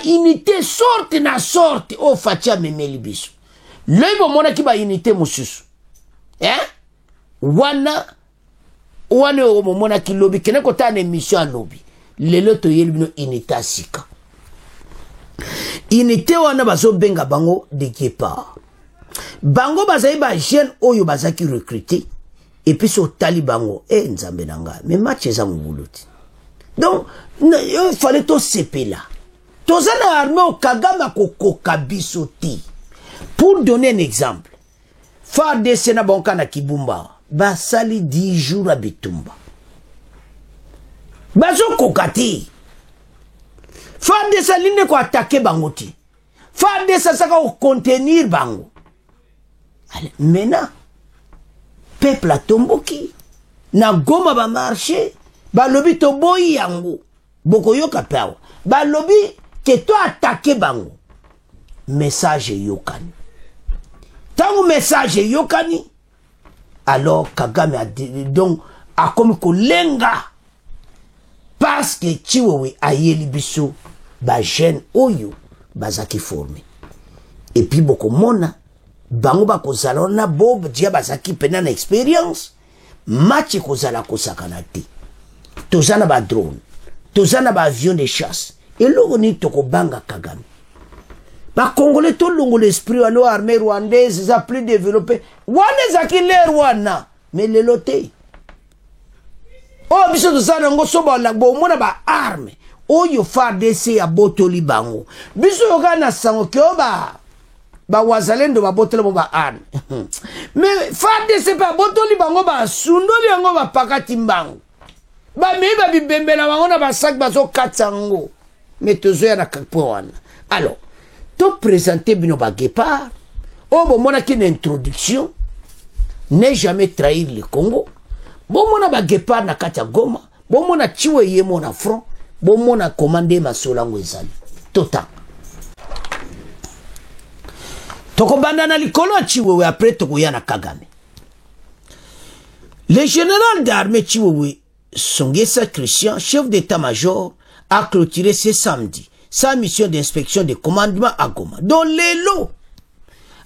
unité sorte na sorte au fatia memeli biso. Lebo mona ki ba unité mususu. Wana o mona ki lobby kene ko ta na émission à lobby. Lelo to yelbino unité asika. Unité wana bazo benga bango de Guépard. Bango bazai ba jeune oyo bazaki recruter et puis so talibango nzambe nanga mais match eza mubuluti. Donc il fallait to seper là. Tozana armée au Kagame ko kabiso ti. Pour donner un exemple, FARDC na bonka na Kibumba, ba sali 10 jours à Bitumba. Bazo kokati. FARDC line ko attaquer bango ti. FARDC saka ko contenir bango. Allez, maintenant, peuple a tomboki. Na Goma ba marché, ba lobi to boyi yango. Boko yoka pewa. Ba lobi que toi attaquer bango. Message yokani. Tango message yokani, alors Kagame a dit, donc, a comme kolenga. Parce que Chiwewe a yeli biso, ba jeune oyo, bazaki formé. Et puis boko mona, bango ba kozala na bob dia bazaki pena na expérience, match kozala kosakana te. Tozana ba drone, tozana ba avion de chasse. Et l'on ni toko banga Kagame. Ba Congolais tout longo l'esprit à l'armée rwandaise, ça plus développé. Wane zaki le Rwanda, mais le loté. Oh biso tozana ngo soba la bo mona ba arme. Oh yo FARDC ya botoli bango. Biso yoga na sango kyo ba wazalendo ba botoli ba arme. Mais FARDC pa botoli bango ba sundoli yango ba pakati mbango. Ba meba bibembe na bango na ba sak bazo katsango. Mais tozoya na kakpoana. Alors, to présenter bino ba Guépard. Oh bon mona ki une introduction. Ne jamais trahir le Congo. Bon mona ba Guépard na katia Goma. Bon mona chiwe ye mona front. Bon mona commandé ma solango ezali. Total. Toko banda na likolo chiwewe après toko yana Kagame. Le général d'armée Chiwewe Songesa Christian, chef d'état-major, a clôturé ce samedi sa mission d'inspection de commandement à Goma, dont les lots.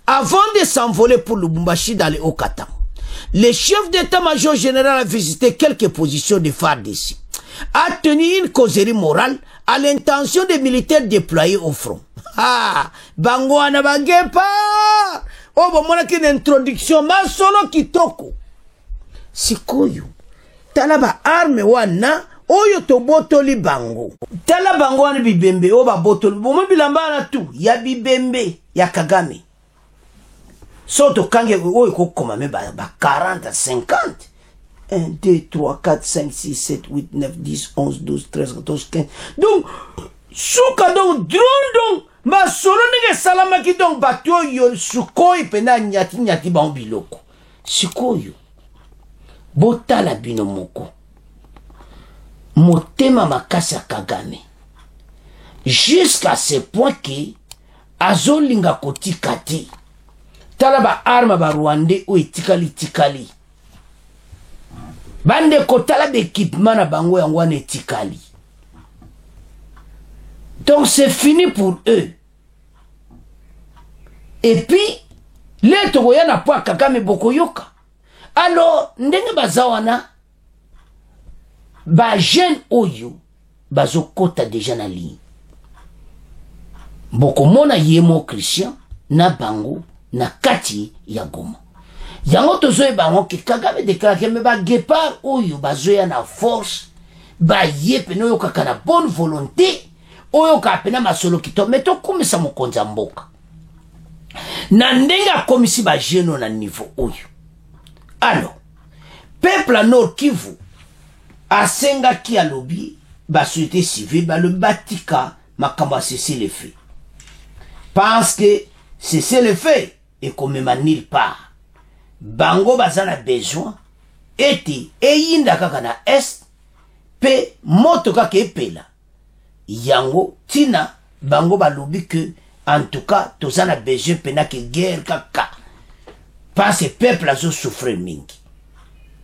Avant de s'envoler pour Lubumbashi dans le Haut-Katanga, le chef d'état-major général a visité quelques positions de FARDC, a tenu une causerie morale à l'intention des militaires déployés au front. Ah, bango anabagepa! Oh, bon, moi, une introduction, ma solo kitoko. Sikoyo, talaba arme wana, oyo to botoli bango. Tala bango wana bibembe, oba botoli, bomo bilamba na tu, ya bibembe, ya Kagame. Soto kange oyo kokoma me ba 40, 50. 1, 2, 3, 4, 5, 6, 7, 8, 9, 10, 11, 12, 13, 14, 15. Donc, souka donc, drone donc, ma solo nige salama ki donc, batyo yo sukoi pena nyati bambiloko. Sikoyo. Botala bino moko. Motema makasa Kagame. Jusqu'à ce point que, azolinga kotikati. Tala ba arma ba Rwandais ou tikali. Bande kotala d'équipement na bango yangwa ne tikali. Donc c'est fini pour eux. Et puis, les Togoya na pas Kagame bokoyoka. Alors, ndenge bazawana, ba jeune oyo, bazo kota déjà na ligne. Boko mona yemo Christian, na bango, na kati ya Goma. Yango tozoe bango ke Kagame déclaré me ba Guépard oyo bazoya na force, ba yepe no yoka kana bonne volonté, oyo ka pena masolo kito, meto kumisa mokonza mboka. Na ndenga komisi ba jeno na niveau oyo. Alors, peuple à Nord Kivu, a senga ki a lobby, ba société civile, ba le batika, makamba cesser les faits. Parce que cesser les faits, et comme même nulle part. bango bazana besoin eti eyinda kaka na est pe moto kaka epela yango tina bango balobi que en tout cas tozana besoin pena ke guerre kaka parce que peuple azo souffrir mingi.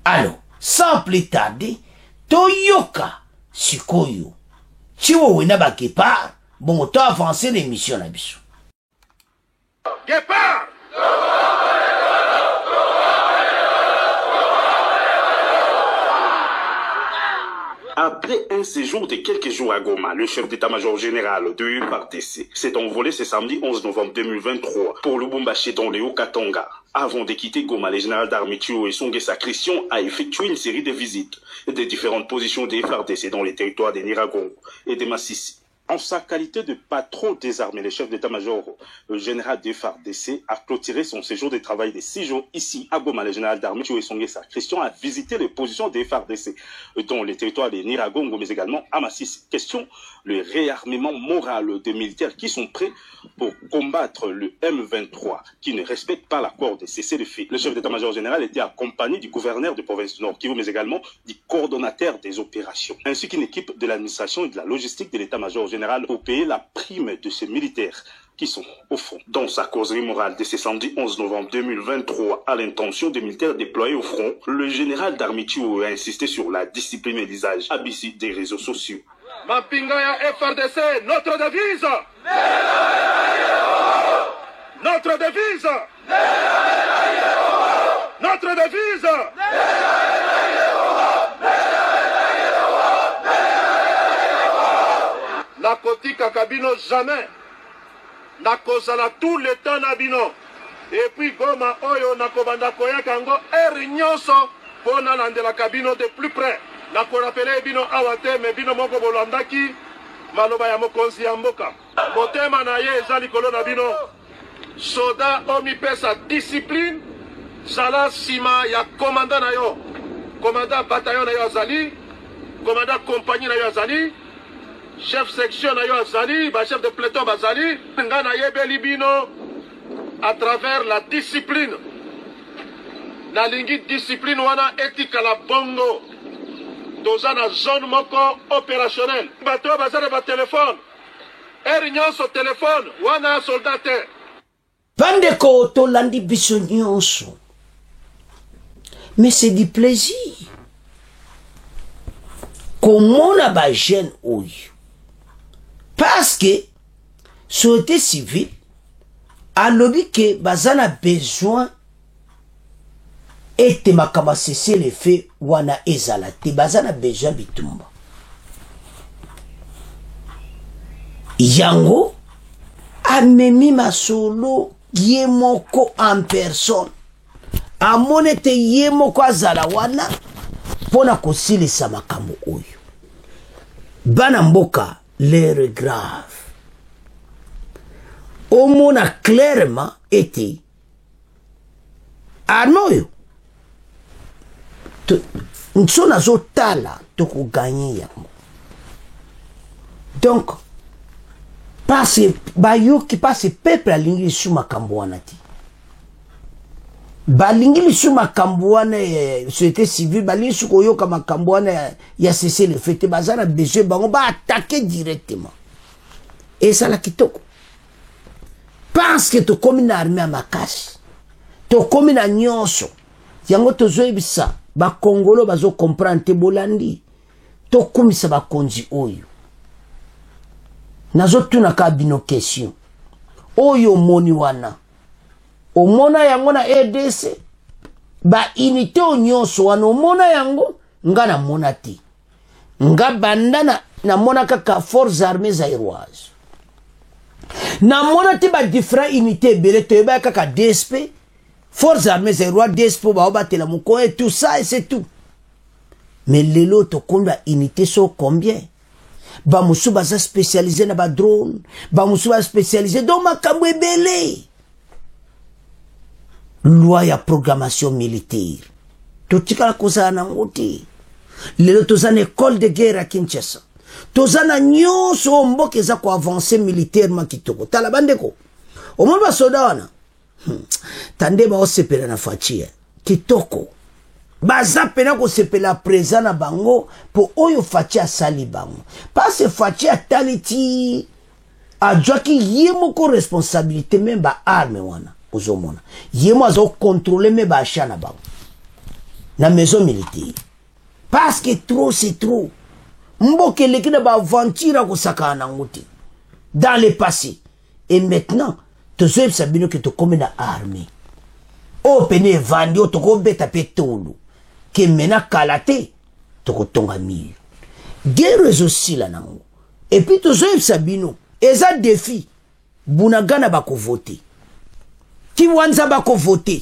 Alors sans plus tarder toyoka sikoyo chiwo wena ba Guépard bon to avancer l'émission na biso. Guépard! Après un séjour de quelques jours à Goma, le chef d'état-major général de l'UFARDC s'est envolé ce samedi 11 novembre 2023 pour Lubumbashi dans le Haut-Katanga. Avant de quitter Goma, le général d'armée Chiwewe Songesa Christian a effectué une série de visites de différentes positions des FARDC dans les territoires de Nyiragongo et de Massissi. En sa qualité de patron des armées, le chef d'état-major général de FARDC a clôturé son séjour de travail de 6 jours ici à Goma. Le général d'armée Chiwewe Songesa Christian a visité les positions des FARDC dans les territoires de Nyiragongo, mais également à Massissi. Question, le réarmement moral des militaires qui sont prêts pour combattre le M23, qui ne respecte pas l'accord de cessez-le-feu. Le chef d'état-major général était accompagné du gouverneur de province du Nord Kivu, mais également du coordonnateur des opérations, ainsi qu'une équipe de l'administration et de la logistique de l'état-major général pour payer la prime de ces militaires qui sont au front. Dans sa causerie morale de ce samedi 11 novembre 2023 à l'intention des militaires déployés au front, le général d'armée Chiwewe a insisté sur la discipline et l'usage abusive des réseaux sociaux. Mapingaya FRDC, notre devise! Notre devise! Notre devise! Nakotika kabino jamais. Nakozala tout le temps nabino. Et puis Goma oyo nakobanda koya kango nyonso pona landela kabino de plus près. Nakorapele bino awate me bino moko bolandaki maloba ya mokonzi ya mboka. Motema na ye ezali likolo na bino. Soda omi pesa discipline zala sima ya commandant na yo. Commandant bataillon na yo azali, commandant compagnie na yo azali, chef section na yo azali, ba chef de peloton bazali, nga na yebeli bino à travers la discipline. Na lingi discipline wana etika la bongo. Doza na zone moko opérationnel. Bato bazana ba téléphone. Nyonso téléphone wana soldat. Pandeko tolandi biso nyonso. Mais c'est du plaisir. Comment on ba jeune oyo? Parce que société civile a lobby que bazana besoin et te makaba cesser les faits wana ezala te bazana besoin bitumba. Yango amemi masolo yemoko en personne. Amone te yemoko azala wana pona kosilisa makambo oyo. Bana mboka l'air grave. Omona clairement été armoyo. Nsona zo tala toko gagner yango. Donc passe bayo qui passe peuple alingi su makambo wana ti. Balingi su makambo wana société civile balingi su koyoka makambo wana ya cesser le feu te bazana besoin bango ba attaquer directement. Et ça la kitoko. Parce que to komi na armée makasi. To komi na nyonso. Yango tozo ebisa ba Congolo bazo comprendre te bolandi. To komisa ba konzi oyo. Nazo tuna ka bino question. Oyo moni wana. Omona yango na EDC. Ba unité nyonso wana omona yango nga na mona te. Nga bandana na mona kaka forces armées zaïroises. Na mona te ba différents unités belé te ba kaka DSP, forces armées zaïroises DSP ba obatela moko et tout ça et c'est tout. Mais lelo to combien unités sont combien? Ba musu baza spécialisé na ba drone, ba musu ba spécialisé dans makambo ebele. Loi ya programmation militaire. Totika la koza na ngoti. Lelo tozana école de guerre à Kinshasa. Tozana nyonso mboka za ko avancer militairement kitoko. Tala bandeko. Omona ba soda wana. Tande ba osepela na fachi. kitoko baza pena ko sepela présent na bango po oyo Faci asali bango parce Faci ataliti adjoaki yemo ko responsabilité même ba arme wana ozomona yemo azo contrôler même ba achat na bango na maison militaire parce que trop c'est trop mboke leki na ba aventure ko sakana ngoti dans le passé et maintenant tozo sabino que to comme na armée o pene vandi o toko beta petolo ke mena kalate toko tonga mire guerre aussi la nango et puis tozo sabino eza défi bunagana bako voter ki wanza bako voter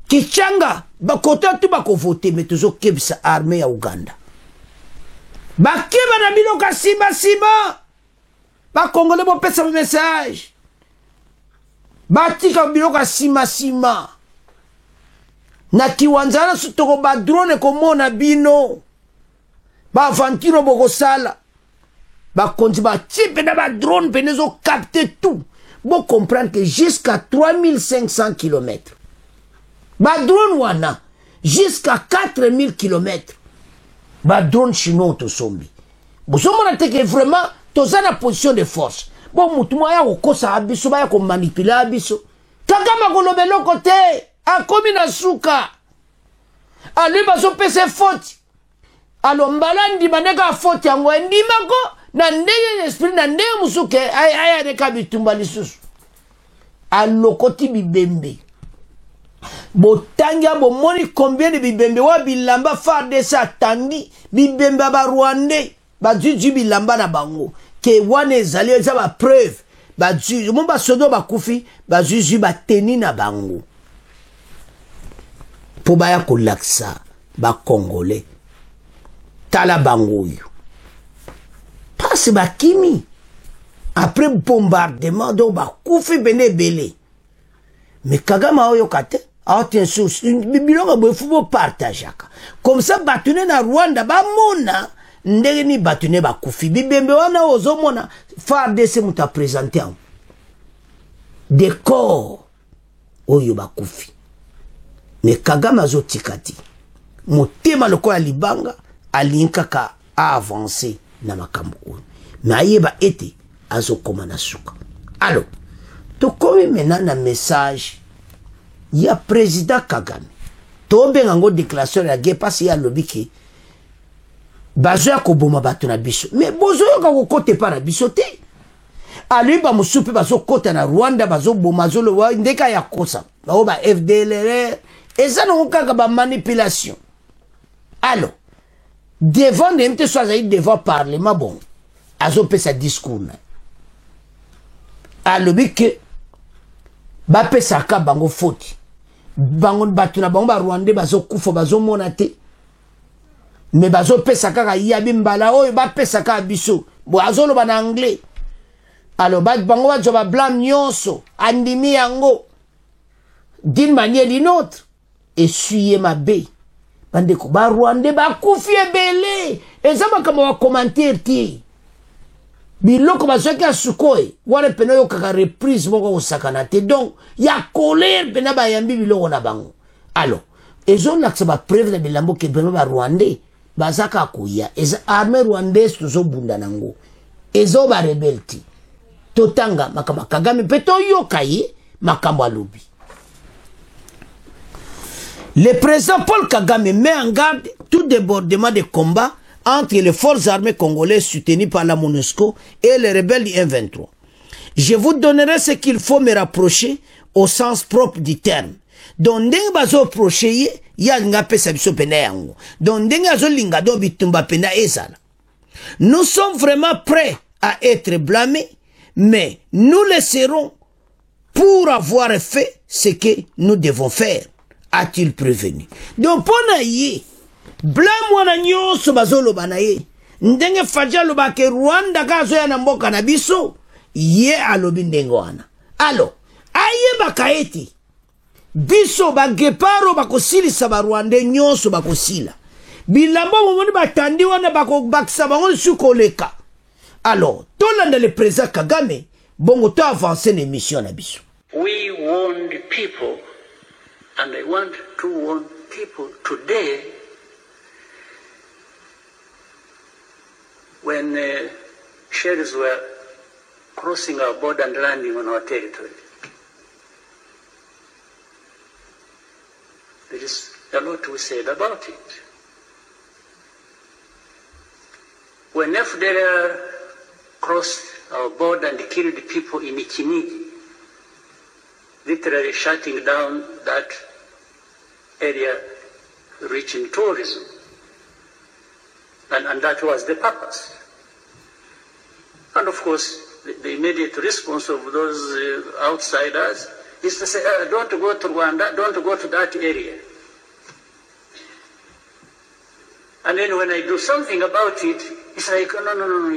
ki changa bako tu bako voter mais tozo kebisa armée ya Uganda bakeba na biloka simba ba congolais bo pesa message batika biloka sima na kiwanzana sutoko ba drone komona bino ba aventure boko sala ba konti ba type na ba drone penezo capter tout bon comprendre que jusqu'à 3500 km ba drone wana jusqu'à 4000 km ba drone chinois to sombi bosomona te que vraiment toza na position de force bon mutu moya kokosa abiso baya ko manipuler abiso Kagame kolobelo kote akomi na suka ali baso pese faute alo mbalandi maneka faute yango ndimako na ndenge esprit na ndenge musuke aya de kabitumba lisusu alokoti bibembe botanga bo moni combien de bibembe wa bilamba FARDC atandi bibembe ba Rwandais ba juju bilamba na bango ke wane ezali eza ba preuve ba juju mo ba sodo ba kufi ba juju ba teni na bango po ba ya kolaksa ba congolais tala bango yo passe ba kimi après bombardement do ba kufi bene belé mais Kagame oyo kate attention biloko bo fubo partageaka comme ça batune na Rwanda ba mona ndenge ni batune ba kufi bibembe wana ozomona FARDC muta présenter en décor oyo ba kufi mais Kagame azotikati motema lokola libanga alinkaka a avancer na makambo oyo mais ayeba ete azokoma na suka. Alors to komi maintenant na message ya président Kagame tombe ngango déclaration ya guerre parce ya lobiki bazo ya koboma bato na biso mais bozo yoka kokote pa na biso te ali ba musupe bazo kota na Rwanda bazo boma zolo wa ndeka ya kosa ba ba FDLR eza no kaka ba manipulation. Alors devant n'imte soit devant parlement bon azo pe sa discours na alobiki ba pesa ka bango faute bango batu na bango ba Rwandais bazo kufa bazo mona te mais bazo pesa ka yabi mbala oyo ba pesa ka biso bo azolo ba na anglais. Alors bango ba joba blanc nyonso andimi yango d'une manière d'une autre essuyer ma baie bande ko ba Rwandais ba kufi ebele ezaba kama wa commentaire ti biloko bazoki asukoi wana pena yo kaka reprise moko osakana te donc ya colère pena bayambi biloko na bango. Alors ezo naksa ba preuve na bilambo ke pena ba Rwandais bazaka kuya eza armée rwandaise tozo bunda nango ezo ba rebelti totanga makama Kagame peto yokaye makambo alobi. Le président Paul Kagame met en garde tout débordement de combat entre les forces armées congolaises soutenues par la MONUSCO et les rebelles du M23. Je vous donnerai ce qu'il faut me rapprocher au sens propre du terme. Donc, ndenge bazo proche ya nga pesa biso pena yango. Donc, ndenge azo linga do bitumba pena ezala. Nous sommes vraiment prêts à être blâmés, mais nous le serons pour avoir fait ce que nous devons faire, a-t-il prévenu. Donc, pona ye blâme wana nyonso bazolo banaye ndenge faja lobake Rwanda kazo ya na mboka na biso ye alobi ndenge wana. Alors aye bakaeti biso bageparo bakosilisa ba Rwanda nyonso bakosila bilambo momoni batandi wana bakobakisa bango sukoleka. Alors tolanda le président Kagame bongo to avancer l'émission na biso. We warned people And I want to warn people today, when shells were crossing our border and landing on our territory, there is a lot to be said about it. When FDLR crossed our border and killed people in Ichinigi, literally shutting down that area rich in tourism. And that was the purpose. And of course, the immediate response of those outsiders is to say, don't go to Rwanda, don't go to that area. And then when I do something about it, it's like, no,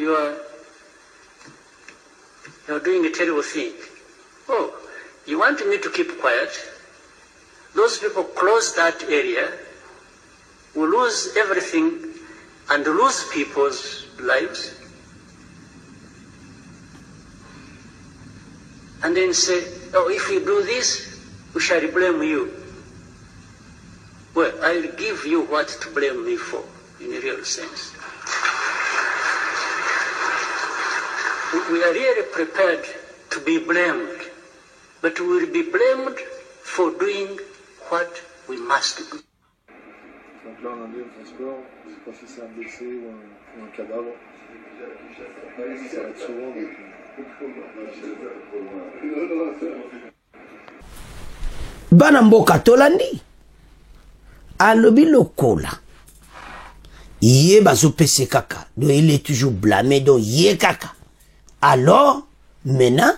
you're doing a terrible thing. Oh, you want me to keep quiet? Those people close that area, will lose everything and lose people's lives. And then say, oh, if you do this, we shall blame you. Well, I'll give you what to blame me for, in a real sense. We are really prepared to be blamed, but we will be blamed for doing what we must do. Donc là, on a mis au transport, je ne sais pas si c'est un blessé ou un cadavre. Ça arrive souvent, donc... Bana mboka tolandi alobi lokola ye bazo pese kaka, donc il est toujours blâmé, donc ye kaka. Alors maintenant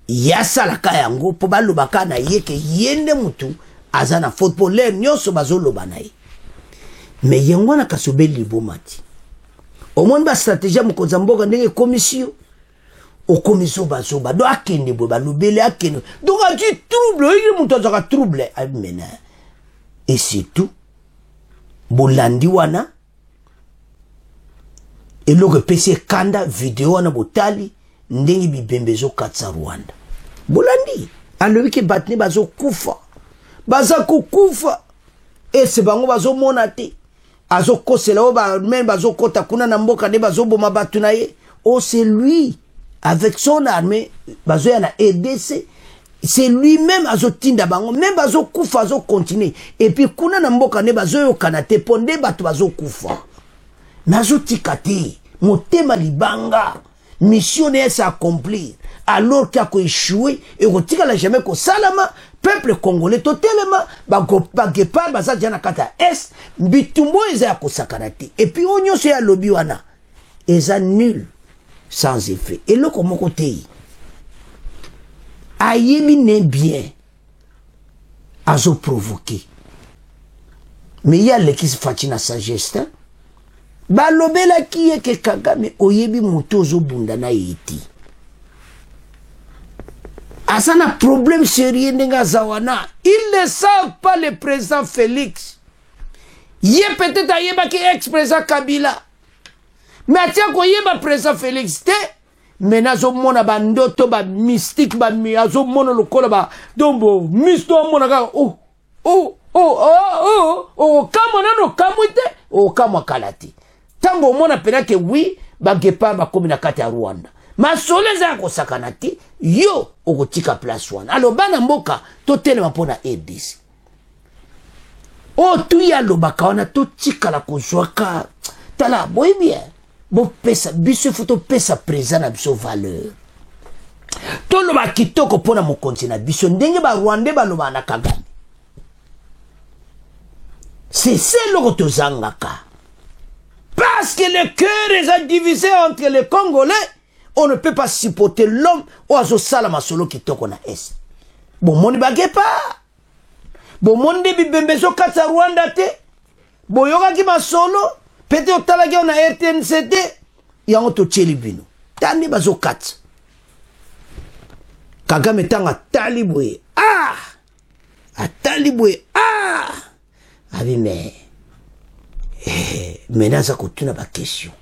ya salaka yango po balobaka na ye ke yende mutu azana footballer nyonso bazo loba na ye. Mais yango na kasobe libomati omoni ba stratégie mokonza mboka ndenge commission au commission bazoba do akende bo balobele akende donc a dit trouble il mutu azaka trouble amena. Et c'est tout bolandi wana eloko pese kanda video wana botali ndenge bibembezo katsa Rwanda bolandi alobi ke batne bazo kufa baza kukufa ese bango bazo mona te azo kosela o ba men bazo kota kuna na mboka ne bazo boma batu na ye. Oh, c'est lui avec son armée bazo ya na RDC, c'est lui-même azo tinda bango même bazo kufa azo continuer et puis kuna na mboka ne bazo yo kanate ponde batu bazo kufa nazo tikate motema libanga mission ne s'accomplir alors qu'il a échoué et qu'on tire la jamais ko salama peuple congolais totalement bagepa baza jana kata est bitumbo eza ko sakanati et puis onyo se ya lobi wana eza nul sans effet et le comme côté ayebi ne bien azo provoquer mais il y a le qui se fatina sa geste balobela ki ke Kagame oyebi moto zo bunda na yiti asana problème sérieux ndenga zawana. Ils ne savent pas le président Félix. Yé peut-être ayeba ki ex-président Kabila. Mais atia ko yeba président Félix te. Mais nazo mona ba ndoto ba mystique ba mi azo mona lokola ba dombo misto mona ka kama nano kamwite kama kalati. Tango mona pena ke oui ba gepa ba komi na kati ya Rwanda. Masoleza ya kosakanati yo okotika place wana. Alors bana mboka totelema mpona RDC. O tuya lobaka wana totika la kozwaka tala boy bien. Bo pesa biso foto pesa présent na biso valeur. Toloba kitoko pona mokonzi na biso ndenge ba Rwanda ba loba na Kagame. C'est ça le tozangaka. Parce que le cœur est divisé entre les Congolais. On ne peut pas supporter l'homme ou azo salama solo qui toko na est. Bon moni bagepa. Bon monde bibembezo katsa Rwanda te. Bon yoga ki masolo. Pete otalagi na RTNCT. Yango to chelibino. Tani bazo katsa. Kagame tanga talibwe. Ah! Atalibwe. Ah! Abi me. Menaza kotuna ba question.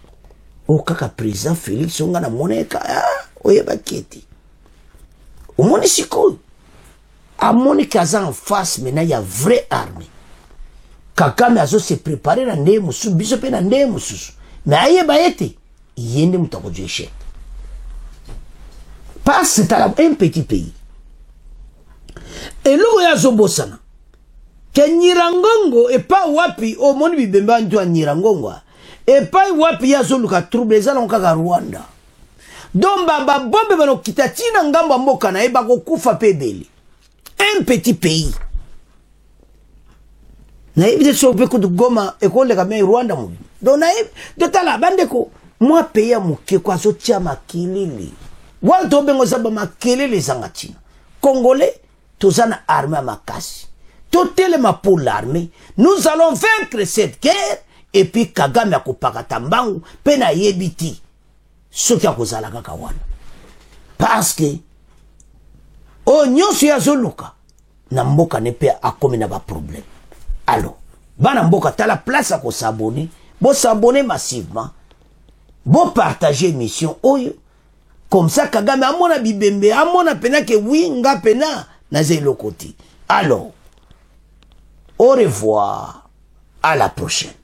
O kaka président Félix onga na moneka oyeba keti omoni sikoyo amoni kaza en face maintenant il y a vraie armée Kagame azo se préparer na ndeye mususu biso pe na ndeye mususu mais ayeba ete yende mutako du échec parce que c'est un petit pays et l'eau ya zobosana ke Nyirangongo et pas wapi o moni bibemba nto Nyirangongo et pas wapi ya zoluka trouble ezala nkaka Rwanda donc baba bombe bano kitatina ngambo mboka na eba ko kufa pebeli un petit pays na ebite so pe ko Goma ekole ka me Rwanda mu donc na de tala bandeko moi pays ya muke kwa so tia makilili wanto bengo zaba makelele zangatina congolais tozana armée makasi totelema pour l'armée nous allons vaincre cette guerre et puis Kagame akopaka tambangu pe na yebiti soki akozala kaka wana parce que o nyonso ya zoluka na mboka ne pe akomi na ba problème alors bana mboka tala place ako s'abonner bo s'abonner massivement bo partager émission oyo comme ça Kagame amona bibembe amona pena ke winga pena na zelo koti alors au revoir à la prochaine.